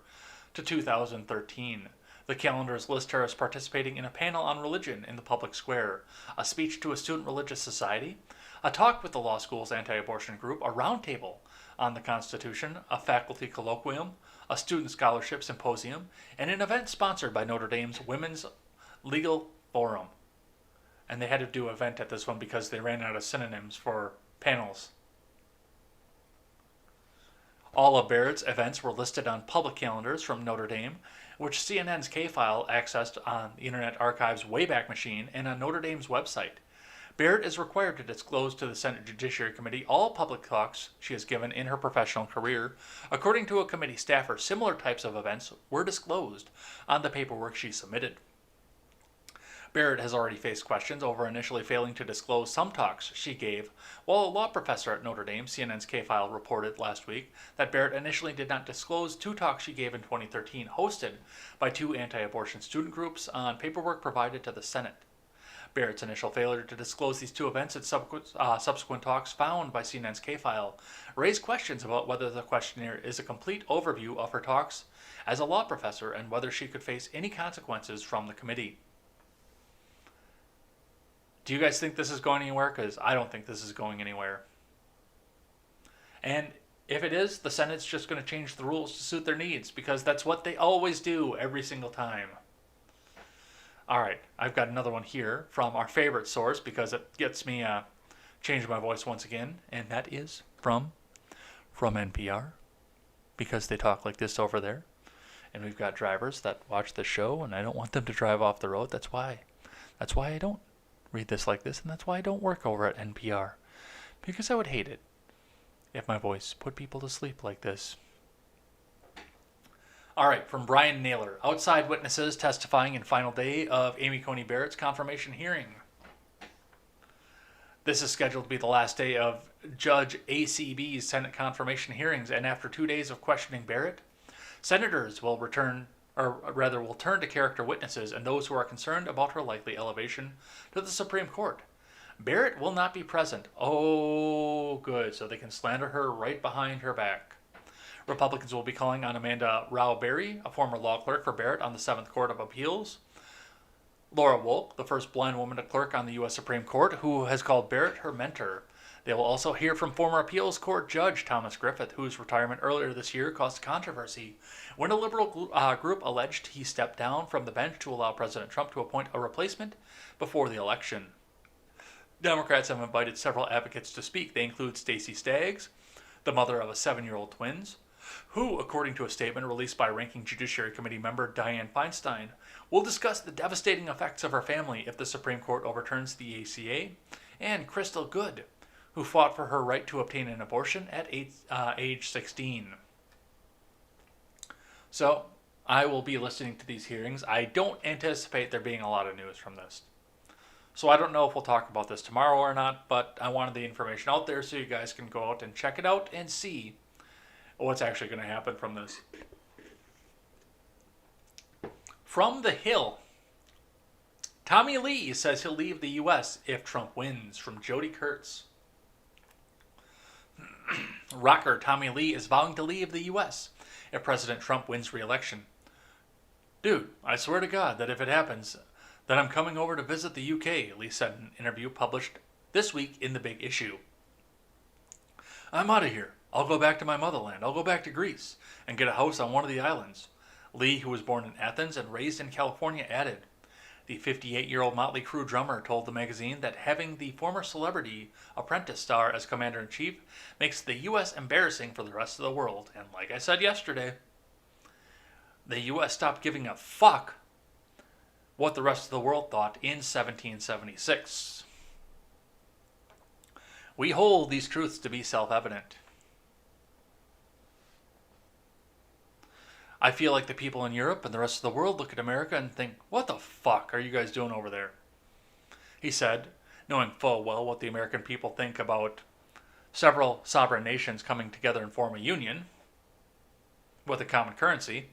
to 2013. The calendars list her as participating in a panel on religion in the public square, a speech to a student religious society, a talk with the law school's anti-abortion group, a roundtable on the Constitution, a faculty colloquium, a student scholarship symposium, and an event sponsored by Notre Dame's Women's Legal Forum. And they had to do an event at this one because they ran out of synonyms for panels. All of Barrett's events were listed on public calendars from Notre Dame, which CNN's K-File accessed on the Internet Archive's Wayback Machine and on Notre Dame's website. Barrett is required to disclose to the Senate Judiciary Committee all public talks she has given in her professional career. According to a committee staffer, similar types of events were disclosed on the paperwork she submitted. Barrett has already faced questions over initially failing to disclose some talks she gave, while a law professor at Notre Dame, CNN's K-File reported last week that Barrett initially did not disclose 2 talks she gave in 2013, hosted by 2 anti-abortion student groups on paperwork provided to the Senate. Barrett's initial failure to disclose these 2 events and subsequent talks found by CNN's K-File raised questions about whether the questionnaire is a complete overview of her talks as a law professor and whether she could face any consequences from the committee. Do you guys think this is going anywhere? Because I don't think this is going anywhere. And if it is, the Senate's just going to change the rules to suit their needs, because that's what they always do every single time. All right, I've got another one here from our favorite source, because it gets me change my voice once again, and that is from NPR, because they talk like this over there. And we've got drivers that watch the show, and I don't want them to drive off the road. That's why I don't read this like this, and that's why I don't work over at NPR, because I would hate it if my voice put people to sleep like this. All right, from Brian Naylor, outside witnesses testifying in final day of Amy Coney Barrett's confirmation hearing. This is scheduled to be the last day of Judge ACB's Senate confirmation hearings, and after 2 days of questioning Barrett, senators will turn to character witnesses and those who are concerned about her likely elevation to the Supreme Court. Barrett will not be present. Oh, good, so they can slander her right behind her back. Republicans will be calling on Amanda Rao Berry, a former law clerk for Barrett on the 7th Court of Appeals. Laura Wolk, the first blind woman to clerk on the U.S. Supreme Court, who has called Barrett her mentor. They will also hear from former appeals court judge Thomas Griffith, whose retirement earlier this year caused controversy when a liberal group alleged he stepped down from the bench to allow President Trump to appoint a replacement before the election. Democrats have invited several advocates to speak. They include Stacey Staggs, the mother of 7-year-old twins, who, according to a statement released by Ranking Judiciary Committee member Dianne Feinstein, will discuss the devastating effects of her family if the Supreme Court overturns the ACA, and Crystal Good, who fought for her right to obtain an abortion at age 16. So, I will be listening to these hearings. I don't anticipate there being a lot of news from this. So I don't know if we'll talk about this tomorrow or not, but I wanted the information out there so you guys can go out and check it out and see what's actually going to happen from this. From the Hill, Tommy Lee says he'll leave the U.S. if Trump wins, from Jody Kurtz. Rocker Tommy Lee is vowing to leave the U.S. if President Trump wins re-election. Dude, I swear to God that if it happens, then I'm coming over to visit the U.K., Lee said in an interview published this week in The Big Issue. I'm out of here. I'll go back to my motherland. I'll go back to Greece and get a house on one of the islands. Lee, who was born in Athens and raised in California, added. The 58-year-old Motley Crue drummer told the magazine that having the former Celebrity Apprentice star as commander-in-chief makes the U.S. embarrassing for the rest of the world. And like I said yesterday, the U.S. stopped giving a fuck what the rest of the world thought in 1776. We hold these truths to be self-evident. I feel like the people in Europe and the rest of the world look at America and think, what the fuck are you guys doing over there? He said, knowing full well what the American people think about several sovereign nations coming together and form a union with a common currency.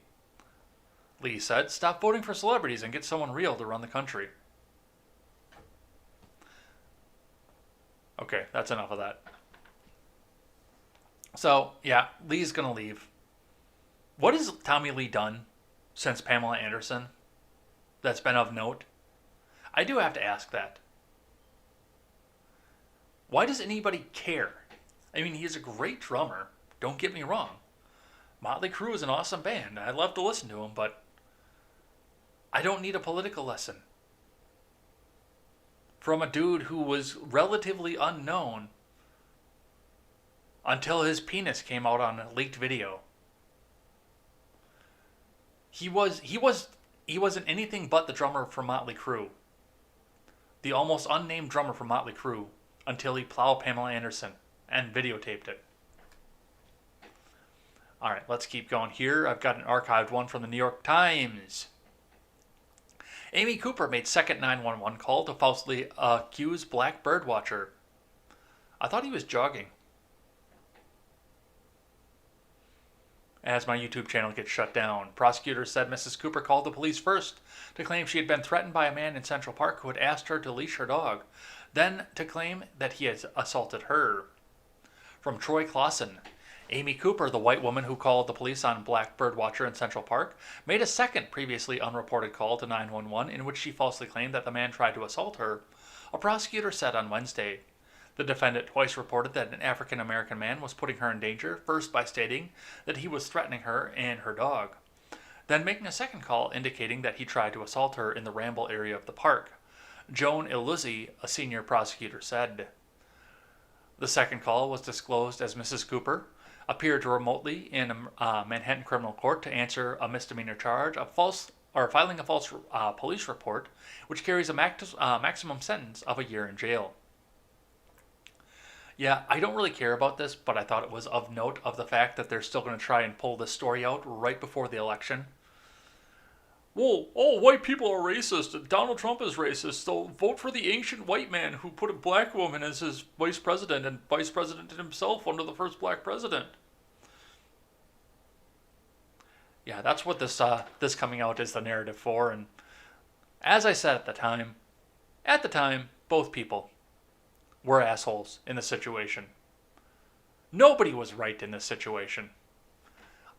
Lee said, stop voting for celebrities and get someone real to run the country. Okay, that's enough of that. So, yeah, Lee's going to leave. What has Tommy Lee done since Pamela Anderson that's been of note? I do have to ask that. Why does anybody care? I mean, he's a great drummer. Don't get me wrong. Motley Crue is an awesome band. I love to listen to him, but I don't need a political lesson from a dude who was relatively unknown until his penis came out on a leaked video. He wasn't anything but the drummer for Motley Crue. The almost unnamed drummer for Motley Crue until he plowed Pamela Anderson and videotaped it. All right, let's keep going here. I've got an archived one from the New York Times. Amy Cooper made second 911 call to falsely accuse black bird watcher. I thought he was jogging. As my YouTube channel gets shut down, prosecutors said Mrs. Cooper called the police first to claim she had been threatened by a man in Central Park who had asked her to leash her dog, then to claim that he had assaulted her. From Troy Clausen, Amy Cooper, the white woman who called the police on black bird watcher in Central Park, made a second previously unreported call to 911 in which she falsely claimed that the man tried to assault her, a prosecutor said on Wednesday. The defendant twice reported that an African-American man was putting her in danger, first by stating that he was threatening her and her dog, then making a second call indicating that he tried to assault her in the Ramble area of the park. Joan Iluzzi, a senior prosecutor, said. The second call was disclosed as Mrs. Cooper appeared remotely in a Manhattan criminal court to answer a misdemeanor charge of filing a false police report, which carries a maximum sentence of a year in jail. Yeah, I don't really care about this, but I thought it was of note of the fact that they're still going to try and pull this story out right before the election. Whoa, all white people are racist. Donald Trump is racist, so vote for the ancient white man who put a black woman as his vice president and vice president himself under the first black president. Yeah, that's what this coming out is the narrative for, and as I said at the time, both people were assholes in the situation. Nobody was right in this situation.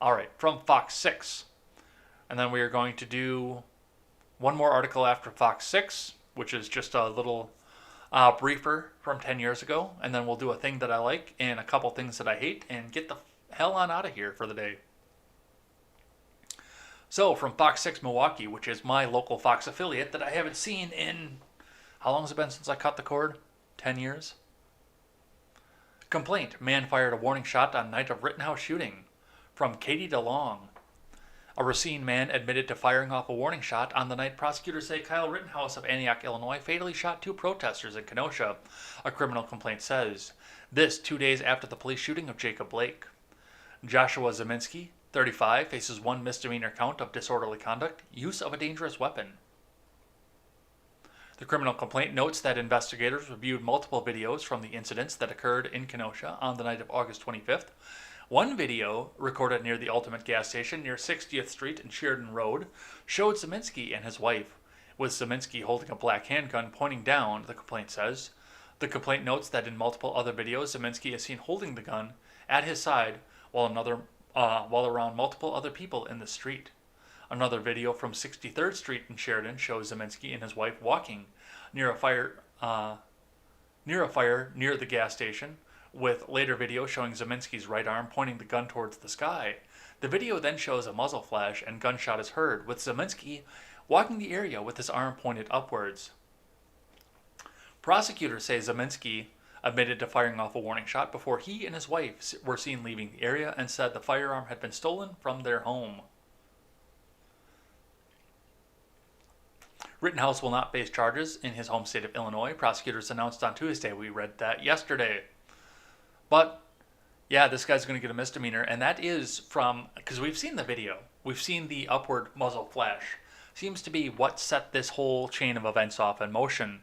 All right, from Fox 6. And then we are going to do one more article after Fox 6, which is just a little briefer from 10 years ago. And then we'll do a thing that I like and a couple things that I hate and get the hell on out of here for the day. So, from Fox 6 Milwaukee, which is my local Fox affiliate that I haven't seen in, how long has it been since I cut the cord? 10 years? Complaint. Man fired a warning shot on night of Rittenhouse shooting. From Katie DeLong. A Racine man admitted to firing off a warning shot on the night prosecutors say Kyle Rittenhouse of Antioch, Illinois, fatally shot two protesters in Kenosha, a criminal complaint says. This 2 days after the police shooting of Jacob Blake. Joshua Zeminski, 35, faces one misdemeanor count of disorderly conduct, use of a dangerous weapon. The criminal complaint notes that investigators reviewed multiple videos from the incidents that occurred in Kenosha on the night of August 25th. One video, recorded near the Ultimate gas station near 60th Street and Sheridan Road, showed Zeminski and his wife, with Zeminski holding a black handgun pointing down, the complaint says. The complaint notes that in multiple other videos, Zeminski is seen holding the gun at his side while around multiple other people in the street. Another video from 63rd Street in Sheridan shows Zeminski and his wife walking near a fire near the gas station, with later video showing Zeminski's right arm pointing the gun towards the sky. The video then shows a muzzle flash and gunshot is heard, with Zeminski walking the area with his arm pointed upwards. Prosecutors say Zeminski admitted to firing off a warning shot before he and his wife were seen leaving the area and said the firearm had been stolen from their home. Rittenhouse will not face charges in his home state of Illinois, prosecutors announced on Tuesday. We read that yesterday. But, yeah, this guy's going to get a misdemeanor, and that is from, because we've seen the video. We've seen the upward muzzle flash. Seems to be what set this whole chain of events off in motion.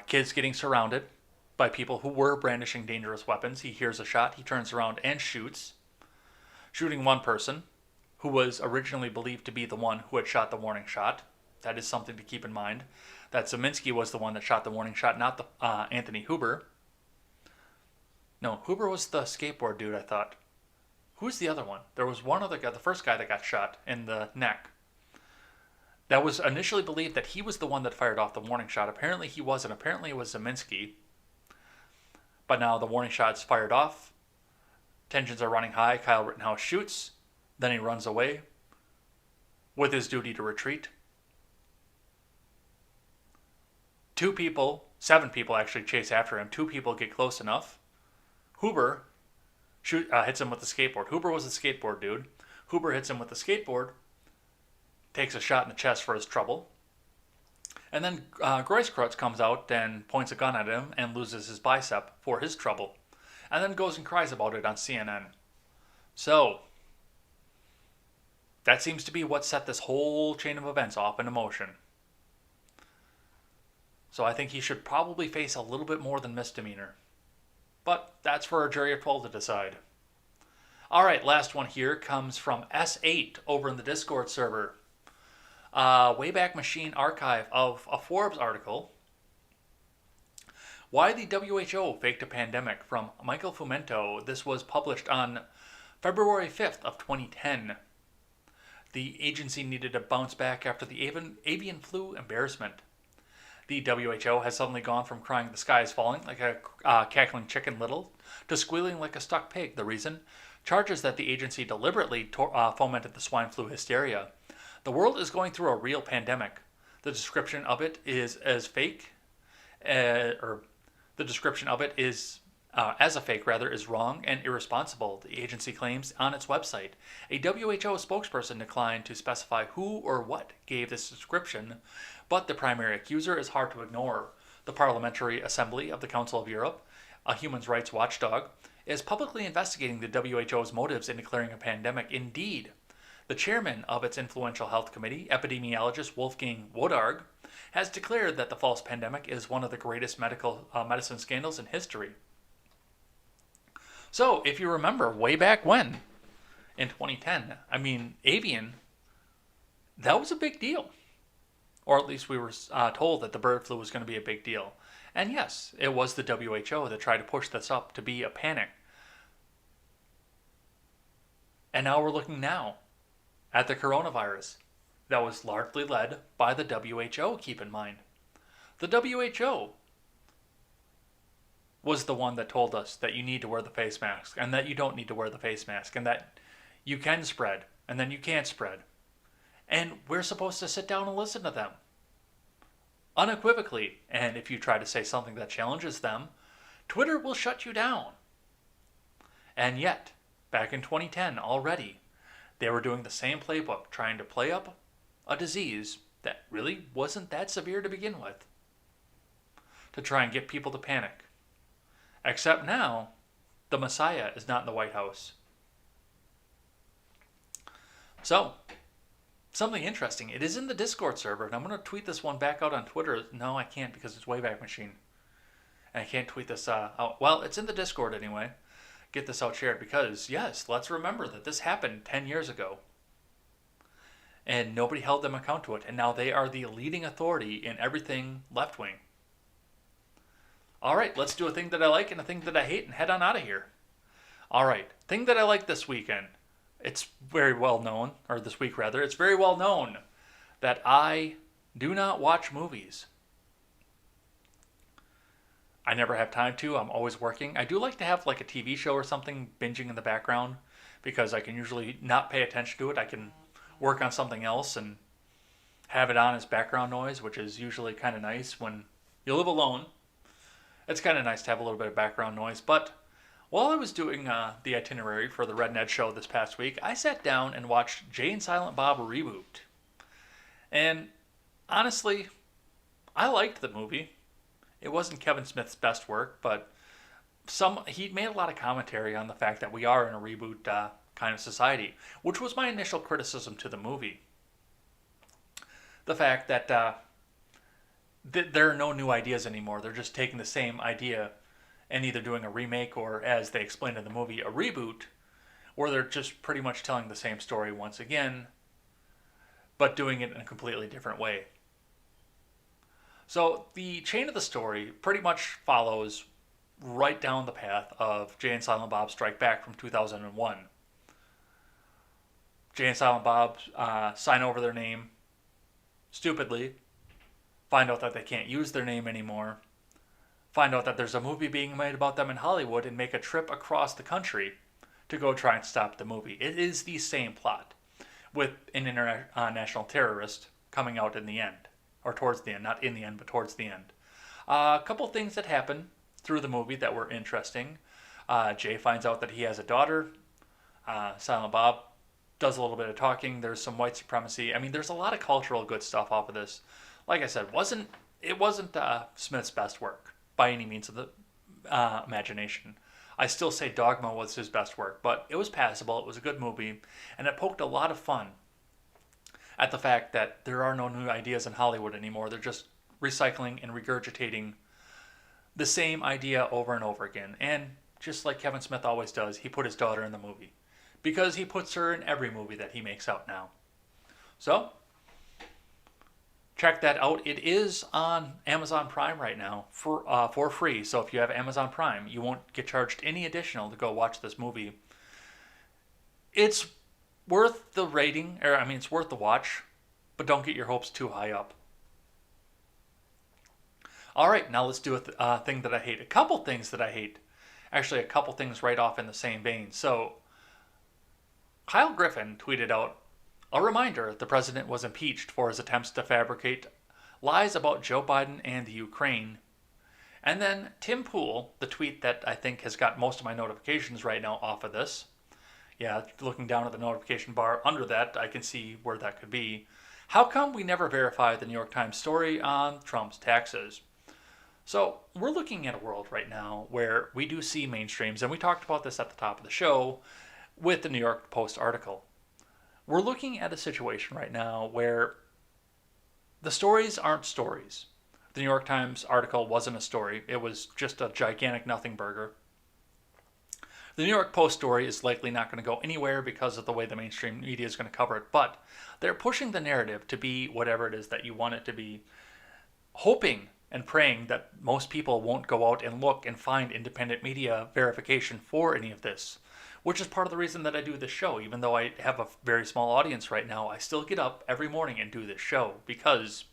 Kids getting surrounded by people who were brandishing dangerous weapons. He hears a shot, he turns around and shoots. Shooting one person, who was originally believed to be the one who had shot the warning shot. That is something to keep in mind. That Zeminski was the one that shot the warning shot, not the Anthony Huber. No, Huber was the skateboard dude, I thought. Who's the other one? There was one other guy, the first guy that got shot in the neck. that was initially believed that he was the one that fired off the warning shot. Apparently he wasn't. Apparently it was Zeminski. But now the warning shot's fired off. Tensions are running high. Kyle Rittenhouse shoots. Then he runs away with his duty to retreat. 7 people actually chase after him. 2 people get close enough. Huber hits him with the skateboard. Huber was a skateboard dude. Huber hits him with the skateboard, takes a shot in the chest for his trouble. And then Greuskreutz comes out and points a gun at him and loses his bicep for his trouble. And then goes and cries about it on CNN. So, that seems to be what set this whole chain of events off into motion. So I think he should probably face a little bit more than misdemeanor. But that's for a jury of 12 to decide. All right, last one here comes from S8 over in the Discord server. Wayback Machine archive of a Forbes article. Why the WHO faked a pandemic, from Michael Fumento. This was published on February 5th of 2010. The agency needed to bounce back after the avian flu embarrassment. The WHO has suddenly gone from crying the sky is falling like a cackling chicken little to squealing like a stuck pig. The reason? Charges that the agency deliberately fomented the swine flu hysteria. The world is going through a real pandemic. The description of it is as fake, or the description of it is as a fake, rather, is wrong and irresponsible, the agency claims on its website. A WHO spokesperson declined to specify who or what gave this description, but the primary accuser is hard to ignore. The Parliamentary Assembly of the Council of Europe, a human rights watchdog, is publicly investigating the WHO's motives in declaring a pandemic. Indeed, the chairman of its influential health committee, epidemiologist Wolfgang Wodarg, has declared that the false pandemic is one of the greatest medicine scandals in history. So, if you remember, way back when, in 2010, avian, that was a big deal. Or at least we were told that the bird flu was going to be a big deal. And yes, it was the WHO that tried to push this up to be a panic. And now we're looking now at the coronavirus that was largely led by the WHO, keep in mind. The WHO was the one that told us that you need to wear the face mask and that you don't need to wear the face mask and that you can spread and then you can't spread. And we're supposed to sit down and listen to them unequivocally. And if you try to say something that challenges them, Twitter will shut you down. And yet, back in 2010 already, they were doing the same playbook, trying to play up a disease that really wasn't that severe to begin with, to try and get people to panic. Except now, the Messiah is not in the White House. So, something interesting. It is in the Discord server, and I'm going to tweet this one back out on Twitter. No, I can't because it's Wayback Machine. And I can't tweet this out. Well, it's in the Discord anyway. Get this out shared because, yes, let's remember that this happened 10 years ago. And nobody held them account to it. And now they are the leading authority in everything left-wing. All right, let's do a thing that I like and a thing that I hate and head on out of here. All right, thing that I like this weekend. It's very well known, or this week rather, it's very well known that I do not watch movies. I never have time to. I'm always working. I do like to have like a TV show or something binging in the background because I can usually not pay attention to it. I can work on something else and have it on as background noise, which is usually kind of nice when you live alone. It's kind of nice to have a little bit of background noise. But while I was doing the itinerary for the Red Ned show this past week, I sat down and watched Jay and Silent Bob Reboot. And honestly, I liked the movie. It wasn't Kevin Smith's best work, but he made a lot of commentary on the fact that we are in a reboot kind of society, which was my initial criticism to the movie. The fact that there are no new ideas anymore. They're just taking the same idea and either doing a remake or, as they explained in the movie, a reboot, where they're just pretty much telling the same story once again, but doing it in a completely different way. So the chain of the story pretty much follows right down the path of Jay and Silent Bob Strike Back from 2001. Jay and Silent Bob sign over their name stupidly, find out that they can't use their name anymore, find out that there's a movie being made about them in Hollywood, and make a trip across the country to go try and stop the movie. It is the same plot, with an international terrorist coming out in the end, or towards the end, not in the end, but towards the end. A couple things that happen through the movie that were interesting. Jay finds out that he has a daughter. Silent Bob does a little bit of talking. There's some white supremacy. I mean, there's a lot of cultural good stuff off of this. Like I said, it wasn't Smith's best work by any means of the imagination. I still say Dogma was his best work, but it was passable. It was a good movie, and it poked a lot of fun at the fact that there are no new ideas in Hollywood anymore. They're just recycling and regurgitating the same idea over and over again. And just like Kevin Smith always does, he put his daughter in the movie, because he puts her in every movie that he makes out now. So, check that out. It is on Amazon Prime right now for free. So if you have Amazon Prime, you won't get charged any additional to go watch this movie. It's worth the rating, it's worth the watch, but don't get your hopes too high up. All right, now let's do a thing that I hate. A couple things that I hate. Actually, a couple things right off in the same vein. So, Kyle Griffin tweeted out, a reminder, the president was impeached for his attempts to fabricate lies about Joe Biden and the Ukraine. And then Tim Pool, the tweet that I think has got most of my notifications right now off of this. Yeah, looking down at the notification bar under that, I can see where that could be. How come we never verify the New York Times story on Trump's taxes? So we're looking at a world right now where we do see mainstreams, and we talked about this at the top of the show with the New York Post article. We're looking at a situation right now where the stories aren't stories. The New York Times article wasn't a story. It was just a gigantic nothing burger. The New York Post story is likely not going to go anywhere because of the way the mainstream media is going to cover it, but they're pushing the narrative to be whatever it is that you want it to be, hoping and praying that most people won't go out and look and find independent media verification for any of this, which is part of the reason that I do this show. Even though I have a very small audience right now, I still get up every morning and do this show because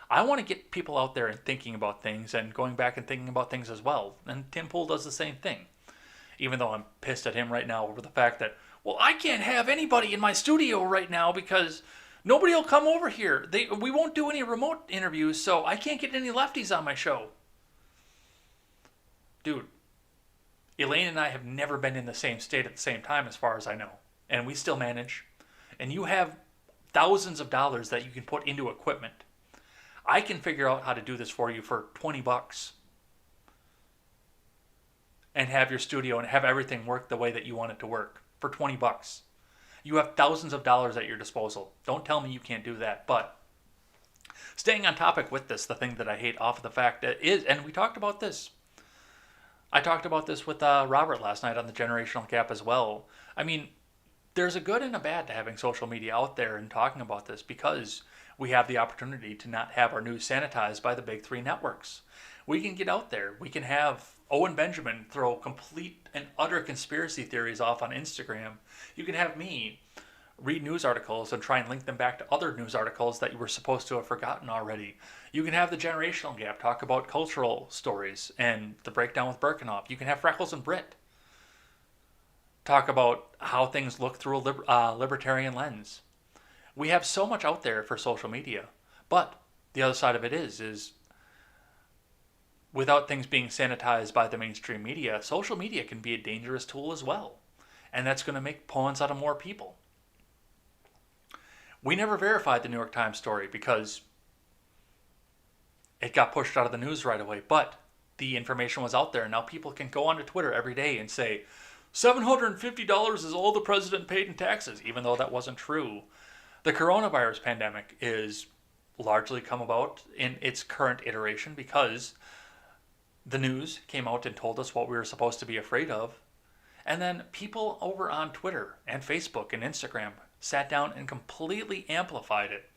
I want to get people out there and thinking about things and going back and thinking about things as well. And Tim Pool does the same thing. Even though I'm pissed at him right now over the fact that, well, I can't have anybody in my studio right now because nobody will come over here. We won't do any remote interviews, so I can't get any lefties on my show. Dude, Elaine and I have never been in the same state at the same time as far as I know. And we still manage. And you have thousands of dollars that you can put into equipment. I can figure out how to do this for you for $20 and have your studio and have everything work the way that you want it to work for $20. You have thousands of dollars at your disposal. Don't tell me you can't do that. But staying on topic with this, the thing that I hate off of the fact that is, and we talked about this. I talked about this with Robert last night on the Generational Gap as well. I mean, there's a good and a bad to having social media out there and talking about this because we have the opportunity to not have our news sanitized by the big three networks. We can get out there. We can have Owen Benjamin throw complete and utter conspiracy theories off on Instagram. You can have me read news articles and try and link them back to other news articles that you were supposed to have forgotten already. You can have the Generational Gap talk about cultural stories and the breakdown with Birkenhoff. You can have Freckles and Britt talk about how things look through a libertarian lens. We have so much out there for social media, but the other side of it is without things being sanitized by the mainstream media, social media can be a dangerous tool as well. And that's going to make pawns out of more people. We never verified the New York Times story because it got pushed out of the news right away. But the information was out there, and now people can go onto Twitter every day and say, $750 is all the president paid in taxes, even though that wasn't true. The coronavirus pandemic is largely come about in its current iteration because the news came out and told us what we were supposed to be afraid of. And then people over on Twitter and Facebook and Instagram sat down and completely amplified it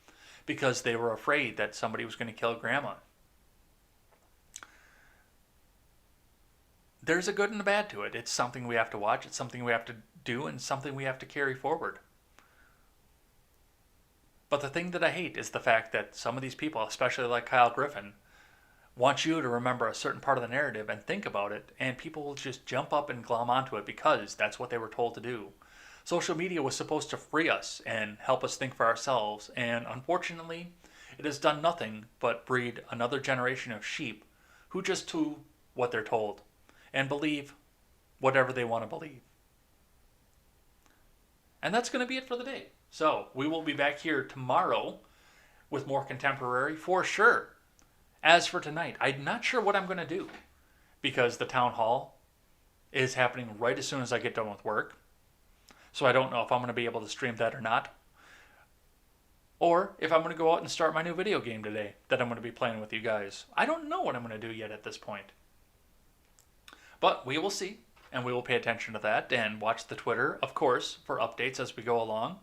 because they were afraid that somebody was going to kill grandma. There's a good and a bad to it. It's something we have to watch. It's something we have to do and something we have to carry forward. But the thing that I hate is the fact that some of these people, especially like Kyle Griffin, want you to remember a certain part of the narrative and think about it, and people will just jump up and glom onto it because that's what they were told to do. Social media was supposed to free us and help us think for ourselves, and unfortunately, it has done nothing but breed another generation of sheep who just do what they're told and believe whatever they want to believe. And that's going to be it for the day. So, we will be back here tomorrow with more contemporary for sure. As for tonight, I'm not sure what I'm going to do because the town hall is happening right as soon as I get done with work. So I don't know if I'm going to be able to stream that or not. Or if I'm going to go out and start my new video game today that I'm going to be playing with you guys. I don't know what I'm going to do yet at this point. But we will see, and we will pay attention to that and watch the Twitter, of course, for updates as we go along.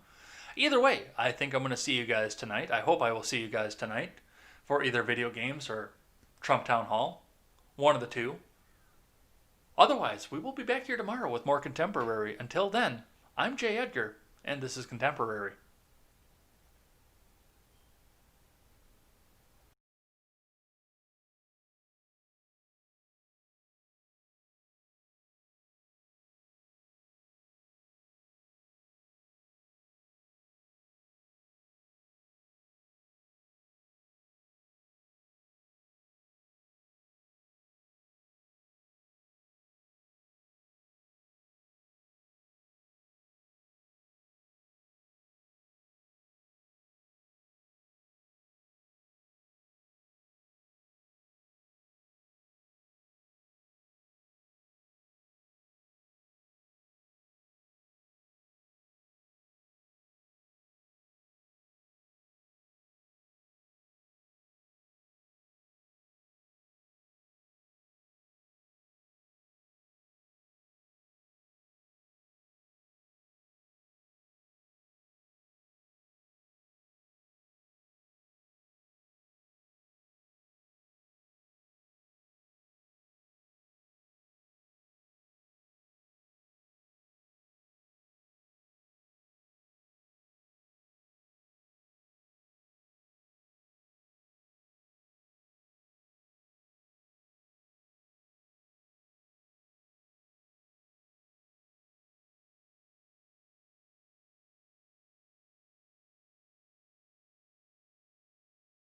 Either way, I think I'm going to see you guys tonight. I hope I will see you guys tonight for either video games or Trump Town Hall. One of the two. Otherwise, we will be back here tomorrow with more contemporary. Until then, I'm Jay Edgar, and this is Contemporary.